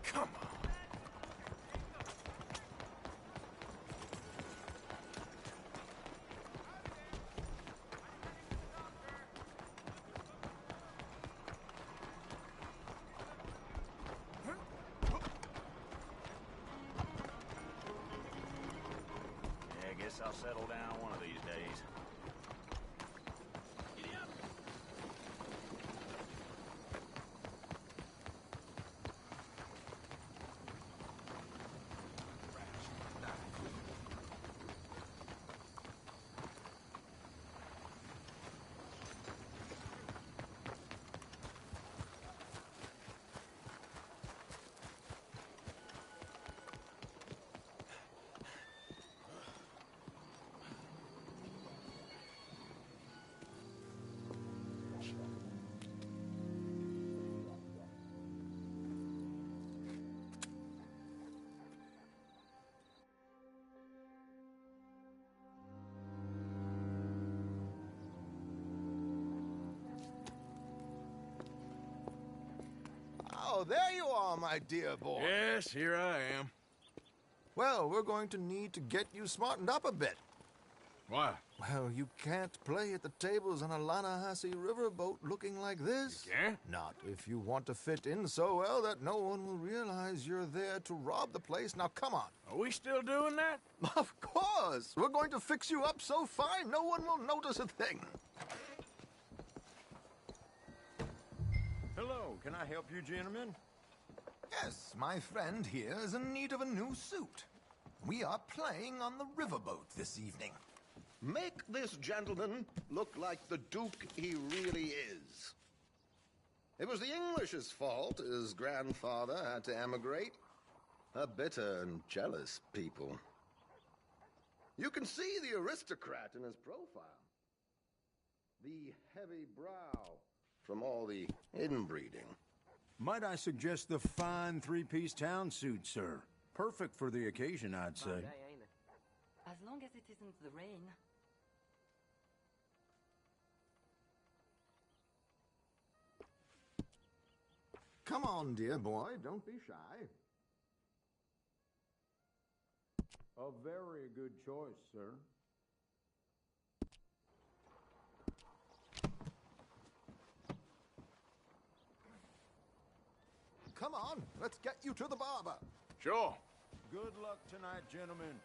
Come on. Yeah, I guess I'll settle down one of these days. Oh, there you are, my dear boy. Yes, here I am. Well, we're going to need to get you smartened up a bit. Why? Well, you can't play at the tables on a Lannahechee riverboat looking like this. You can't? Not if you want to fit in so well that no one will realize you're there to rob the place. Now, come on. Are we still doing that? Of course. We're going to fix you up so fine no one will notice a thing. Hello, can I help you, gentlemen? Yes, my friend here is in need of a new suit. We are playing on the riverboat this evening. Make this gentleman look like the Duke he really is. It was the English's fault his grandfather had to emigrate. A bitter and jealous people. You can see the aristocrat in his profile. The heavy brow from all the inbreeding. Might I suggest the fine three-piece town suit, sir? Perfect for the occasion, I'd say. As long as it isn't the rain. Come on, dear boy, don't be shy. A very good choice, sir. Come on, let's get you to the barber. Sure. Good luck tonight, gentlemen.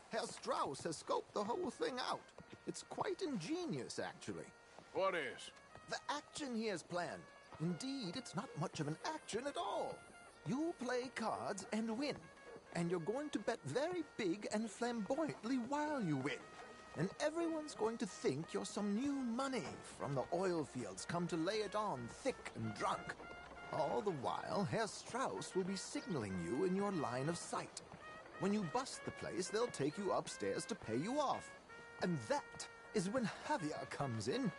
Herr Strauss has scoped the whole thing out. It's quite ingenious, actually. What is? The action he has planned. Indeed, it's not much of an action at all. You play cards and win. And you're going to bet very big and flamboyantly while you win. And everyone's going to think you're some new money from the oil fields come to lay it on thick and drunk. All the while, Herr Strauss will be signaling you in your line of sight. When you bust the place, they'll take you upstairs to pay you off. And that is when Javier comes in,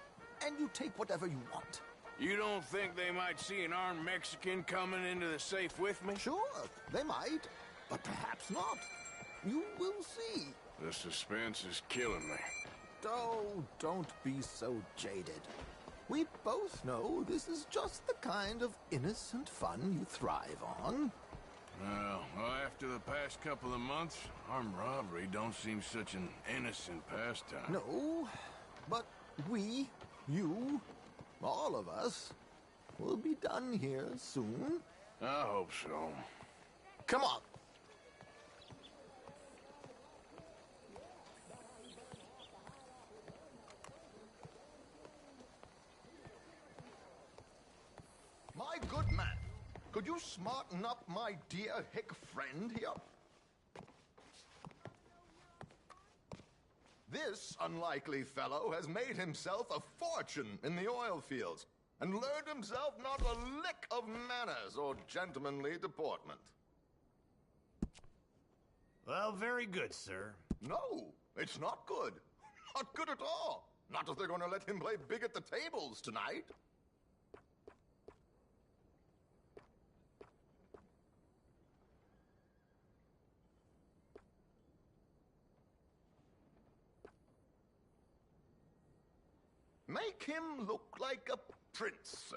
and you take whatever you want. You don't think they might see an armed Mexican coming into the safe with me? Sure, they might, but perhaps not. You will see. The suspense is killing me. Oh, don't be so jaded. We both know this is just the kind of innocent fun you thrive on. Well, after the past couple of months, armed robbery don't seem such an innocent pastime. No, but we, you, all of us, will be done here soon. I hope so. Come on. My good man, could you smarten up my dear hick friend here? This unlikely fellow has made himself a fortune in the oil fields and learned himself not a lick of manners or gentlemanly deportment. Well, very good, sir. No, it's not good. Not good at all. Not if they're going to let him play big at the tables tonight. Make him look like a prince, sir.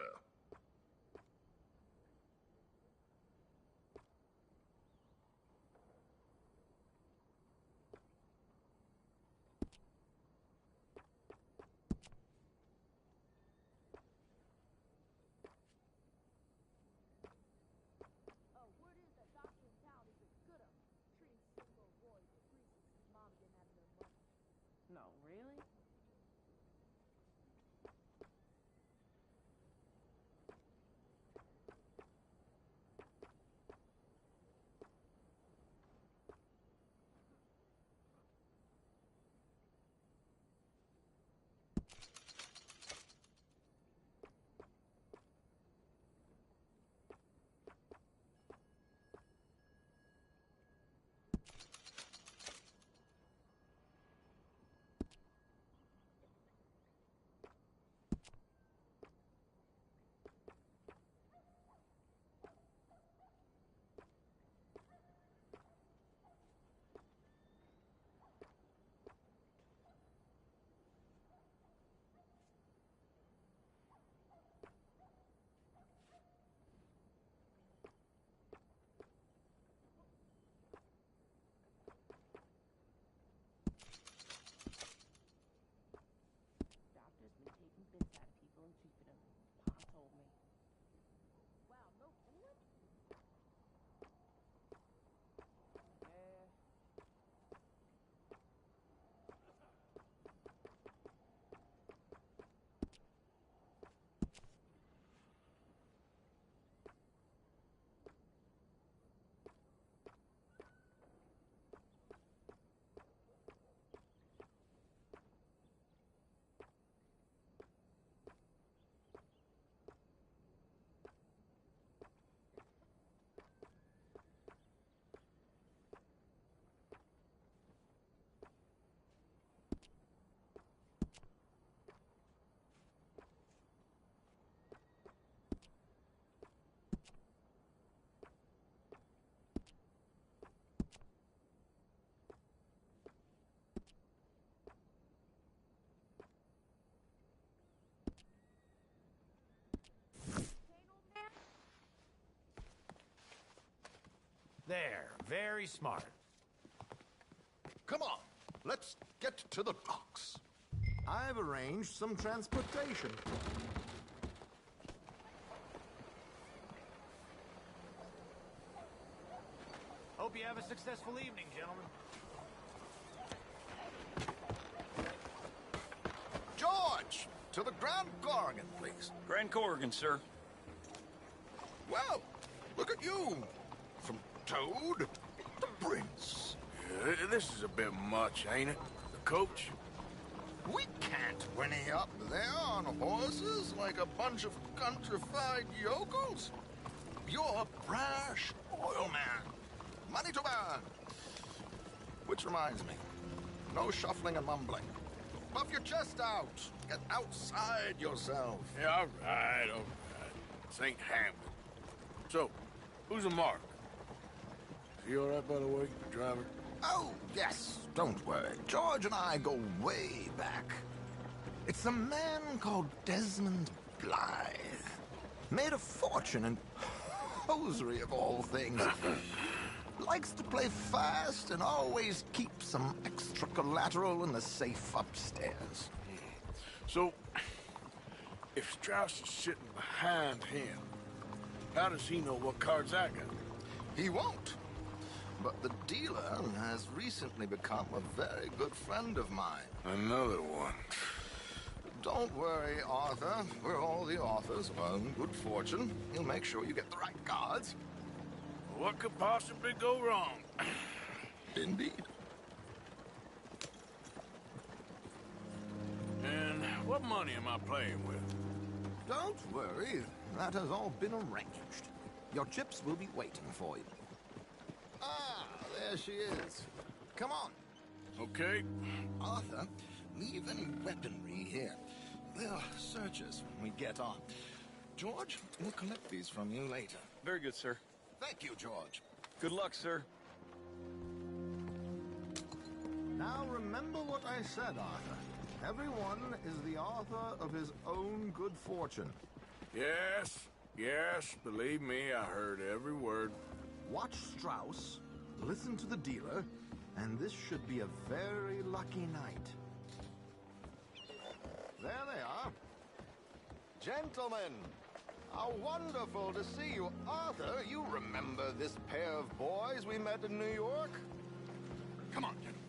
No, really? There, very smart. Come on, let's get to the docks. I've arranged some transportation. Hope you have a successful evening, gentlemen. George, to the Grand Corrigan, please. Grand Corrigan, sir. Well, look at you. From Toad to Prince. This is a bit much, ain't it? The coach? We can't whinny up there on horses like a bunch of countrified yokels. You're a brash oil man. Money to burn. Which reminds me, no shuffling and mumbling. Puff your chest out. Get outside yourself. Yeah, all right. This ain't Hamlet. So, who's a mark? Is he all right, by the way, the driver? Oh, yes. Don't worry. George and I go way back. It's a man called Desmond Blythe. Made a fortune in hosiery of all things. Likes to play fast and always keeps some extra collateral in the safe upstairs. So, if Strauss is sitting behind him, how does he know what cards I got? He won't. But the dealer has recently become a very good friend of mine. Another one. Don't worry, Arthur. We're all the authors of good fortune. He'll make sure you get the right cards. What could possibly go wrong? Indeed. And what money am I playing with? Don't worry. That has all been arranged. Your chips will be waiting for you. Ah, there she is. Come on. Okay. Arthur, leave any weaponry here. They'll search us when we get on. George, we'll collect these from you later. Very good, sir. Thank you, George. Good luck, sir. Now remember what I said, Arthur. Everyone is the author of his own good fortune. Yes, believe me, I heard every word. Watch Strauss, listen to the dealer, and this should be a very lucky night. There they are. Gentlemen, how wonderful to see you. Arthur, you remember this pair of boys we met in New York? Come on, gentlemen.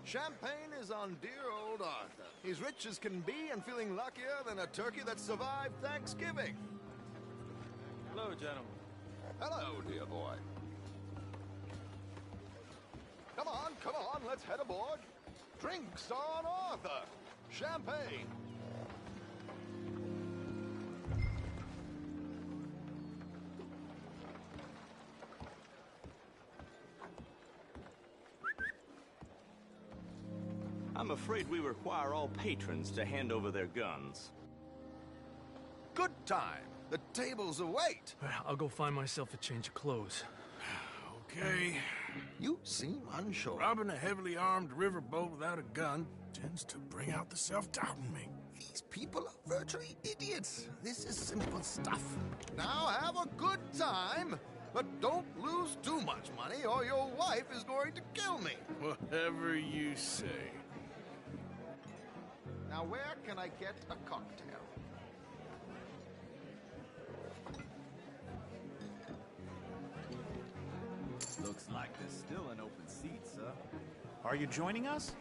Champagne is on dear old Arthur. He's rich as can be and feeling luckier than a turkey that survived Thanksgiving. Hello, gentlemen. Hello, dear boy. Come on, let's head aboard. Drinks on Arthur. Champagne. I'm afraid we require all patrons to hand over their guns. Good time. The tables await. I'll go find myself a change of clothes. Okay. You seem unsure. Robbing a heavily armed riverboat without a gun tends to bring out the self-doubt in me. These people are virtually idiots. This is simple stuff. Now have a good time, but don't lose too much money or your wife is going to kill me. Whatever you say. Now where can I get a cocktail? Looks like there's still an open seat, sir. Are you joining us?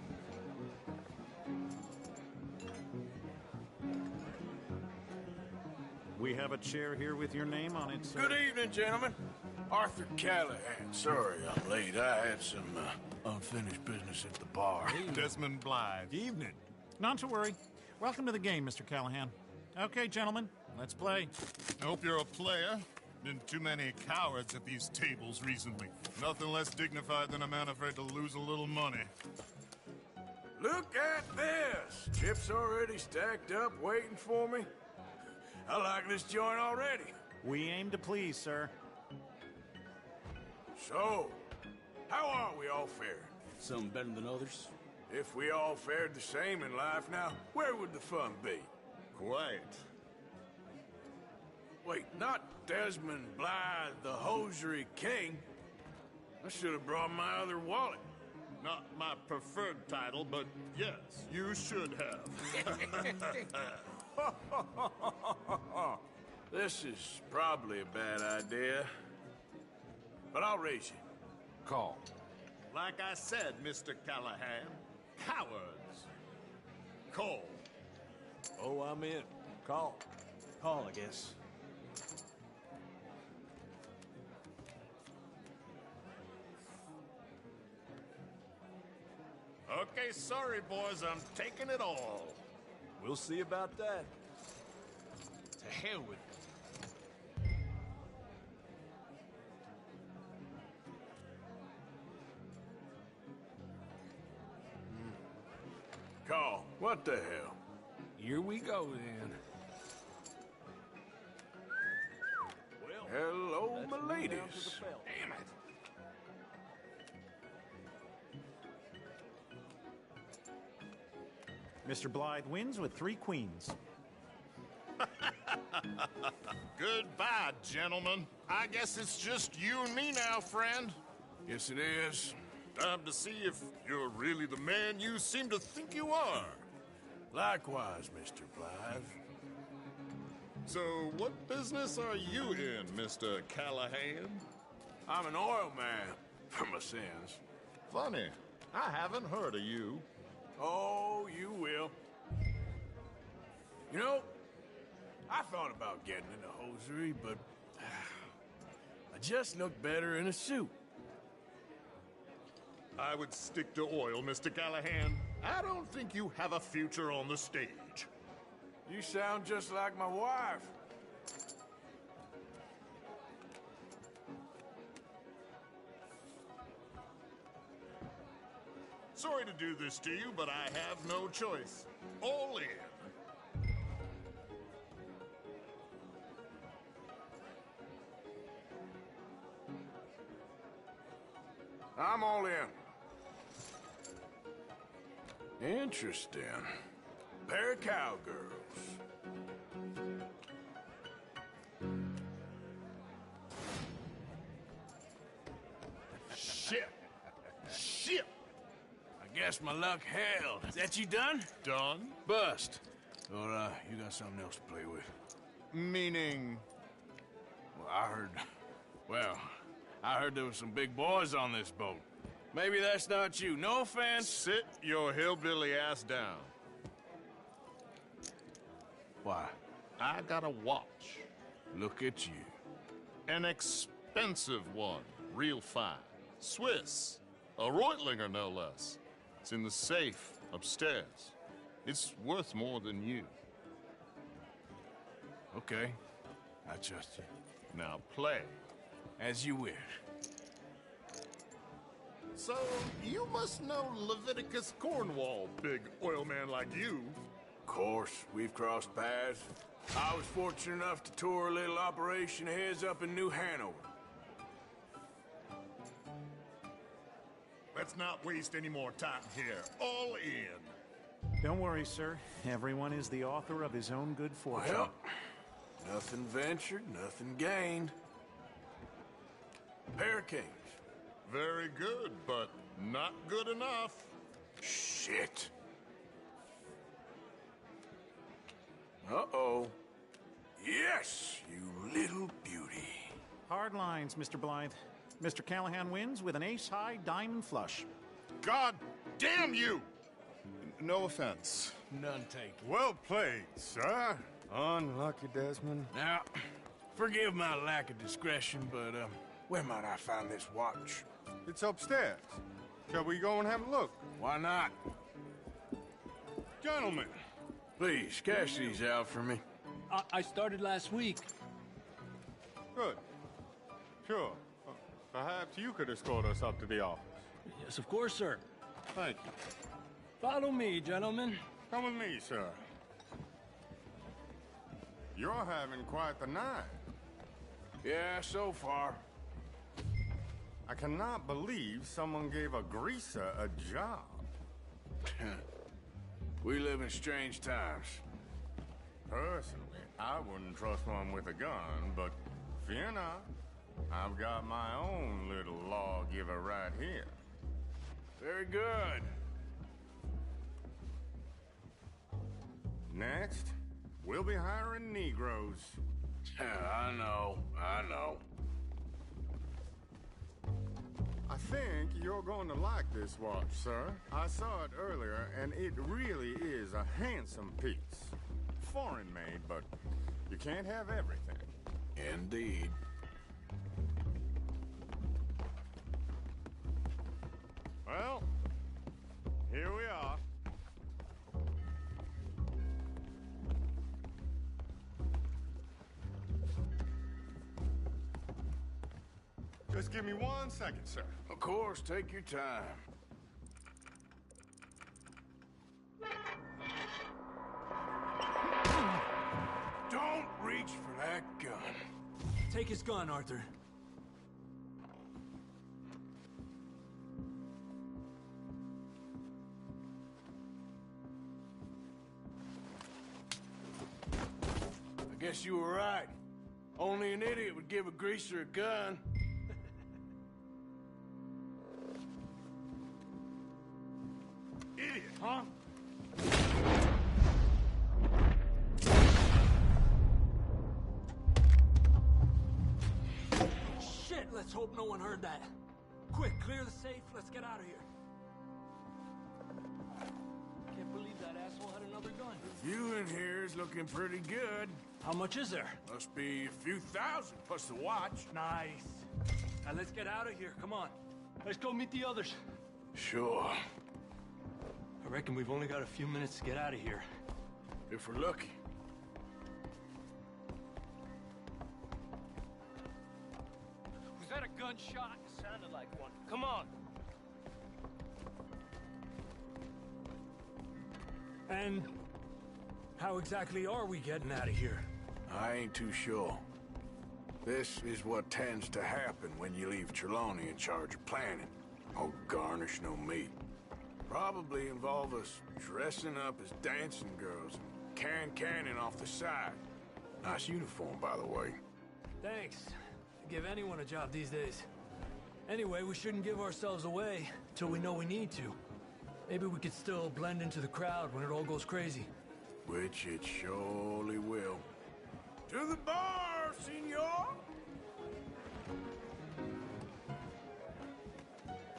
We have a chair here with your name on it, sir. Good evening, gentlemen. Arthur Callahan. Sorry I'm late. I had some unfinished business at the bar. Desmond Blythe. Evening. Not to worry. Welcome to the game, Mr. Callahan. Okay, gentlemen, let's play. I hope you're a player. Been too many cowards at these tables recently. Nothing less dignified than a man afraid to lose a little money. Look at this! Chips already stacked up, waiting for me. I like this joint already. We aim to please, sir. So, how are we all faring? Some better than others. If we all fared the same in life now, where would the fun be? Quiet. Wait, not Desmond Blythe, the hosiery king. I should have brought my other wallet. Not my preferred title, but yes, you should have. This is probably a bad idea, but I'll raise you. Call. Like I said, Mr. Callahan, cowards. Call. Oh, I'm in. Call. Call, I guess. Okay, sorry, boys, I'm taking it all. We'll see about that. To hell with it. Call. What the hell? Here we go, then. Well, hello, my ladies. Damn it. Mr. Blythe wins with 3 queens. Goodbye, gentlemen. I guess it's just you and me now, friend. Yes, it is. Time to see if you're really the man you seem to think you are. Likewise, Mr. Blythe. So, what business are you in, Mr. Callahan? I'm an oil man, for my sins. Funny, I haven't heard of you. Oh, you will. You know, I thought about getting into hosiery, but I just look better in a suit. I would stick to oil, Mr. Callahan. I don't think you have a future on the stage. You sound just like my wife. Sorry to do this to you, but I have no choice. All in. I'm all in. Interesting. Pair of cowgirls. Shit. Shit. I guess my luck held. Is that you done? Done? Bust. Or, you got something else to play with. Meaning? Well, I heard there was some big boys on this boat. Maybe that's not you. No offense. Sit your hillbilly ass down. Why? I got a watch. Look at you. An expensive one. Real fine. Swiss. A Reutlinger, no less. It's in the safe upstairs. It's worth more than you. Okay. I trust you. Now play. As you wish. So, you must know Leviticus Cornwall, big oil man like you. Of course, we've crossed paths. I was fortunate enough to tour a little operation of his up in New Hanover. Let's not waste any more time here. All in. Don't worry, sir. Everyone is the author of his own good fortune. Well, nothing ventured, nothing gained. Pair of kings. Very good, but not good enough. Shit. Uh-oh. Yes, you little beauty. Hard lines, Mr. Blythe. Mr. Callahan wins with an ace-high diamond flush. God damn you! No offense. None taken. Well played, sir. Unlucky, Desmond. Now, forgive my lack of discretion, but, where might I find this watch? It's upstairs. Shall we go and have a look? Why not? Gentlemen. Please, cash these out for me. I started last week. Good. Sure. Perhaps you could escort us up to the office. Yes, of course, sir. Thank you. Follow me, gentlemen. Come with me, sir. You're having quite the night. Yeah, so far. I cannot believe someone gave a greaser a job. We live in strange times. Personally, I wouldn't trust one with a gun, but fear not. I've got my own little lawgiver right here. Very good. Next, we'll be hiring Negroes. I know. I think you're going to like this watch, sir. I saw it earlier, and it really is a handsome piece. Foreign made, but you can't have everything. Indeed. Well, here we are. Just give me 1 second, sir. Of course, take your time. Don't reach for that gun. Take his gun, Arthur. I guess you were right. Only an idiot would give a greaser a gun. Idiot, huh? Shit, let's hope no one heard that. Quick, clear the safe. Let's get out of here. Can't believe that asshole had another gun. You in here is looking pretty good. How much is there? Must be a few thousand plus the watch. Nice. Now let's get out of here. Come on. Let's go meet the others. Sure. I reckon we've only got a few minutes to get out of here. If we're lucky. Was that a gunshot? It sounded like one. Come on. And how exactly are we getting out of here? I ain't too sure. This is what tends to happen when you leave Trelawney in charge of planning. Oh, garnish no meat. Probably involve us dressing up as dancing girls and canning off the side. Nice uniform, by the way. Thanks. Give anyone a job these days. Anyway, we shouldn't give ourselves away till we know we need to. Maybe we could still blend into the crowd when it all goes crazy. Which it surely will. To the bar, senor!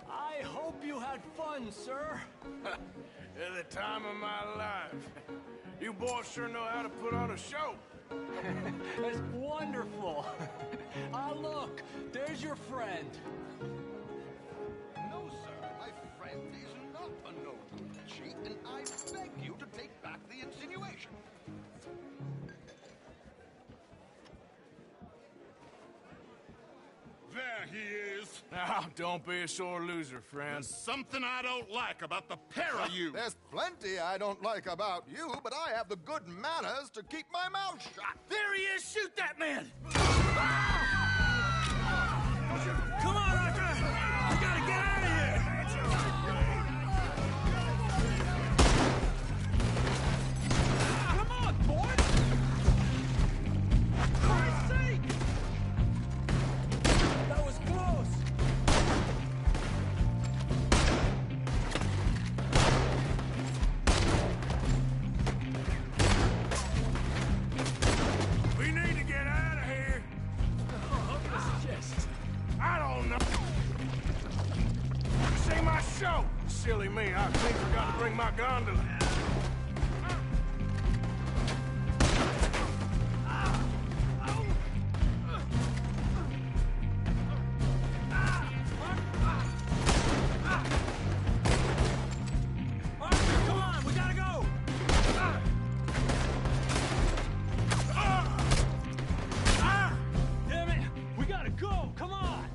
I hope you had fun, sir. At the time of my life. You boys sure know how to put on a show. That's wonderful. Ah, look, there's your friend. No, sir, my friend is not a no-good cheat, and I beg you to take back the insinuation. There he is. Now, don't be a sore loser, friend. There's something I don't like about the pair of you. There's plenty I don't like about you, but I have the good manners to keep my mouth shut. There he is! Shoot that man! Come on, Arthur! We gotta get out of here! Come on, boys! For Christ's sake! That was close! We need to get out of here. I don't know. This ain't my show. Silly me, I think I forgot to bring my gondola. Arthur, come on! We gotta go! Damn it! We gotta go! Come on!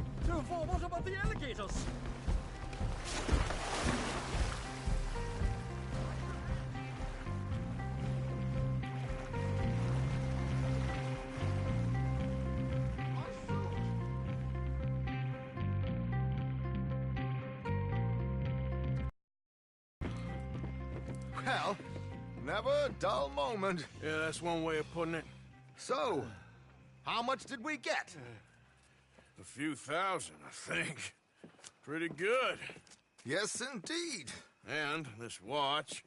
What about the alligators? Well, never a dull moment. Yeah, that's one way of putting it. So, how much did we get? A few thousand, I think. Pretty good. Yes, indeed. And this watch,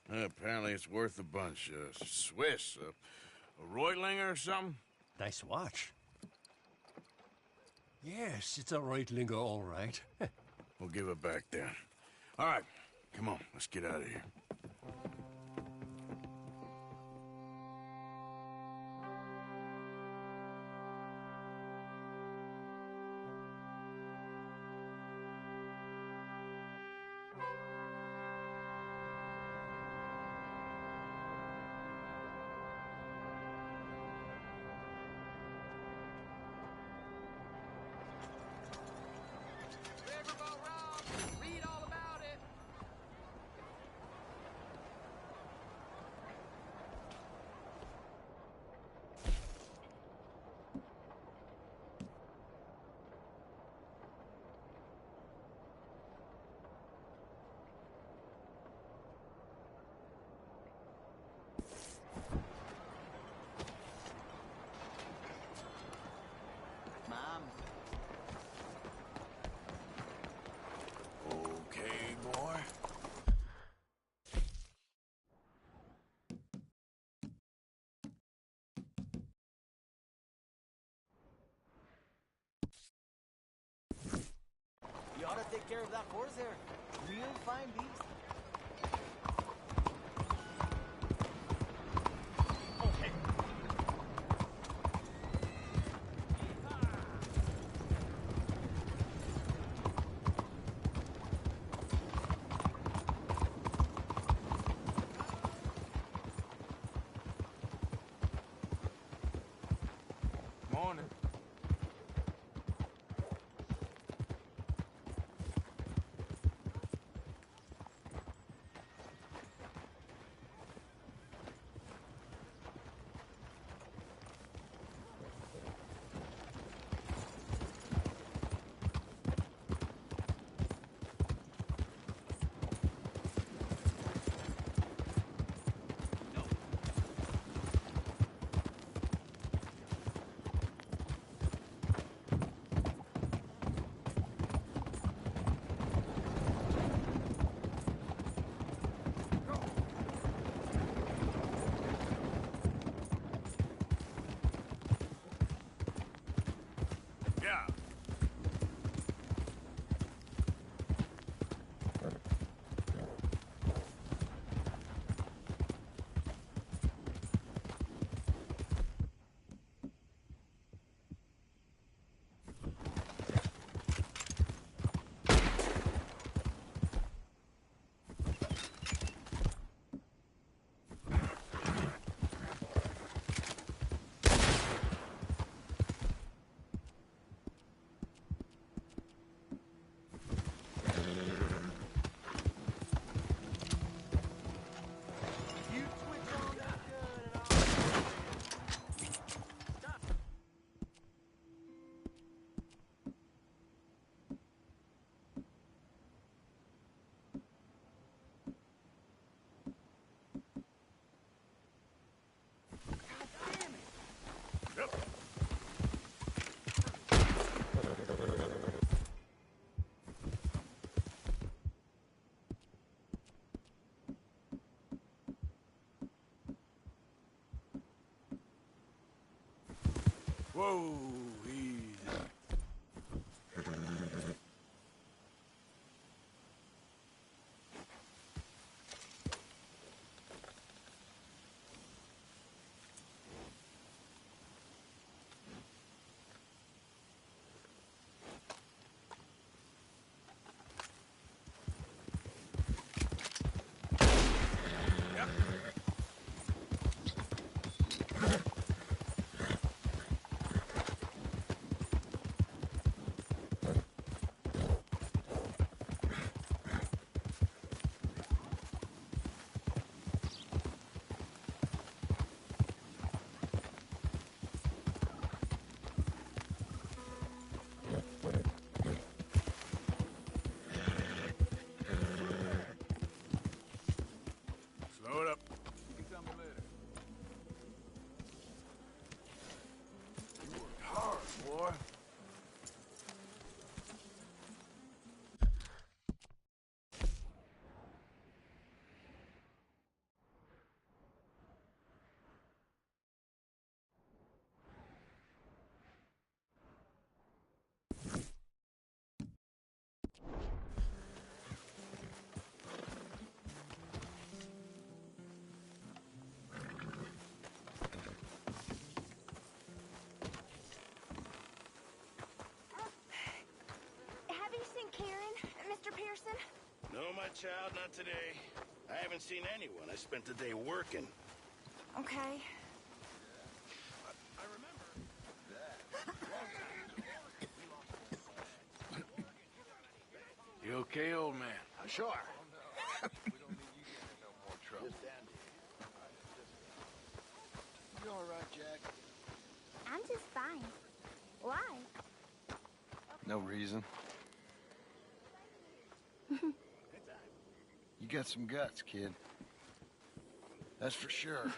apparently it's worth a bunch. Swiss, a Reutlinger or something? Nice watch. Yes, it's a Reutlinger, all right. We'll give it back then. All right, come on, let's get out of here. Read all about it. Mom. Okay, boy. You ought to take care of that horse there. Real fine beast. Okay. Morning. Yeah. Whoa, easy. Slow it up. No, my child, not today. I haven't seen anyone. I spent the day working. Okay. I remember. You okay, old man? Sure. We don't need you getting in no more trouble. Just dandy. You all right, Jack? I'm just fine. Why? No reason. You got some guts, kid. That's for sure.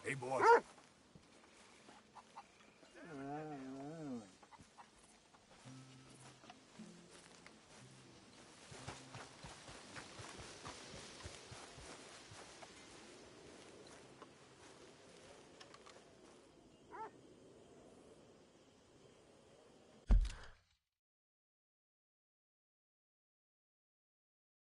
Hey, boy.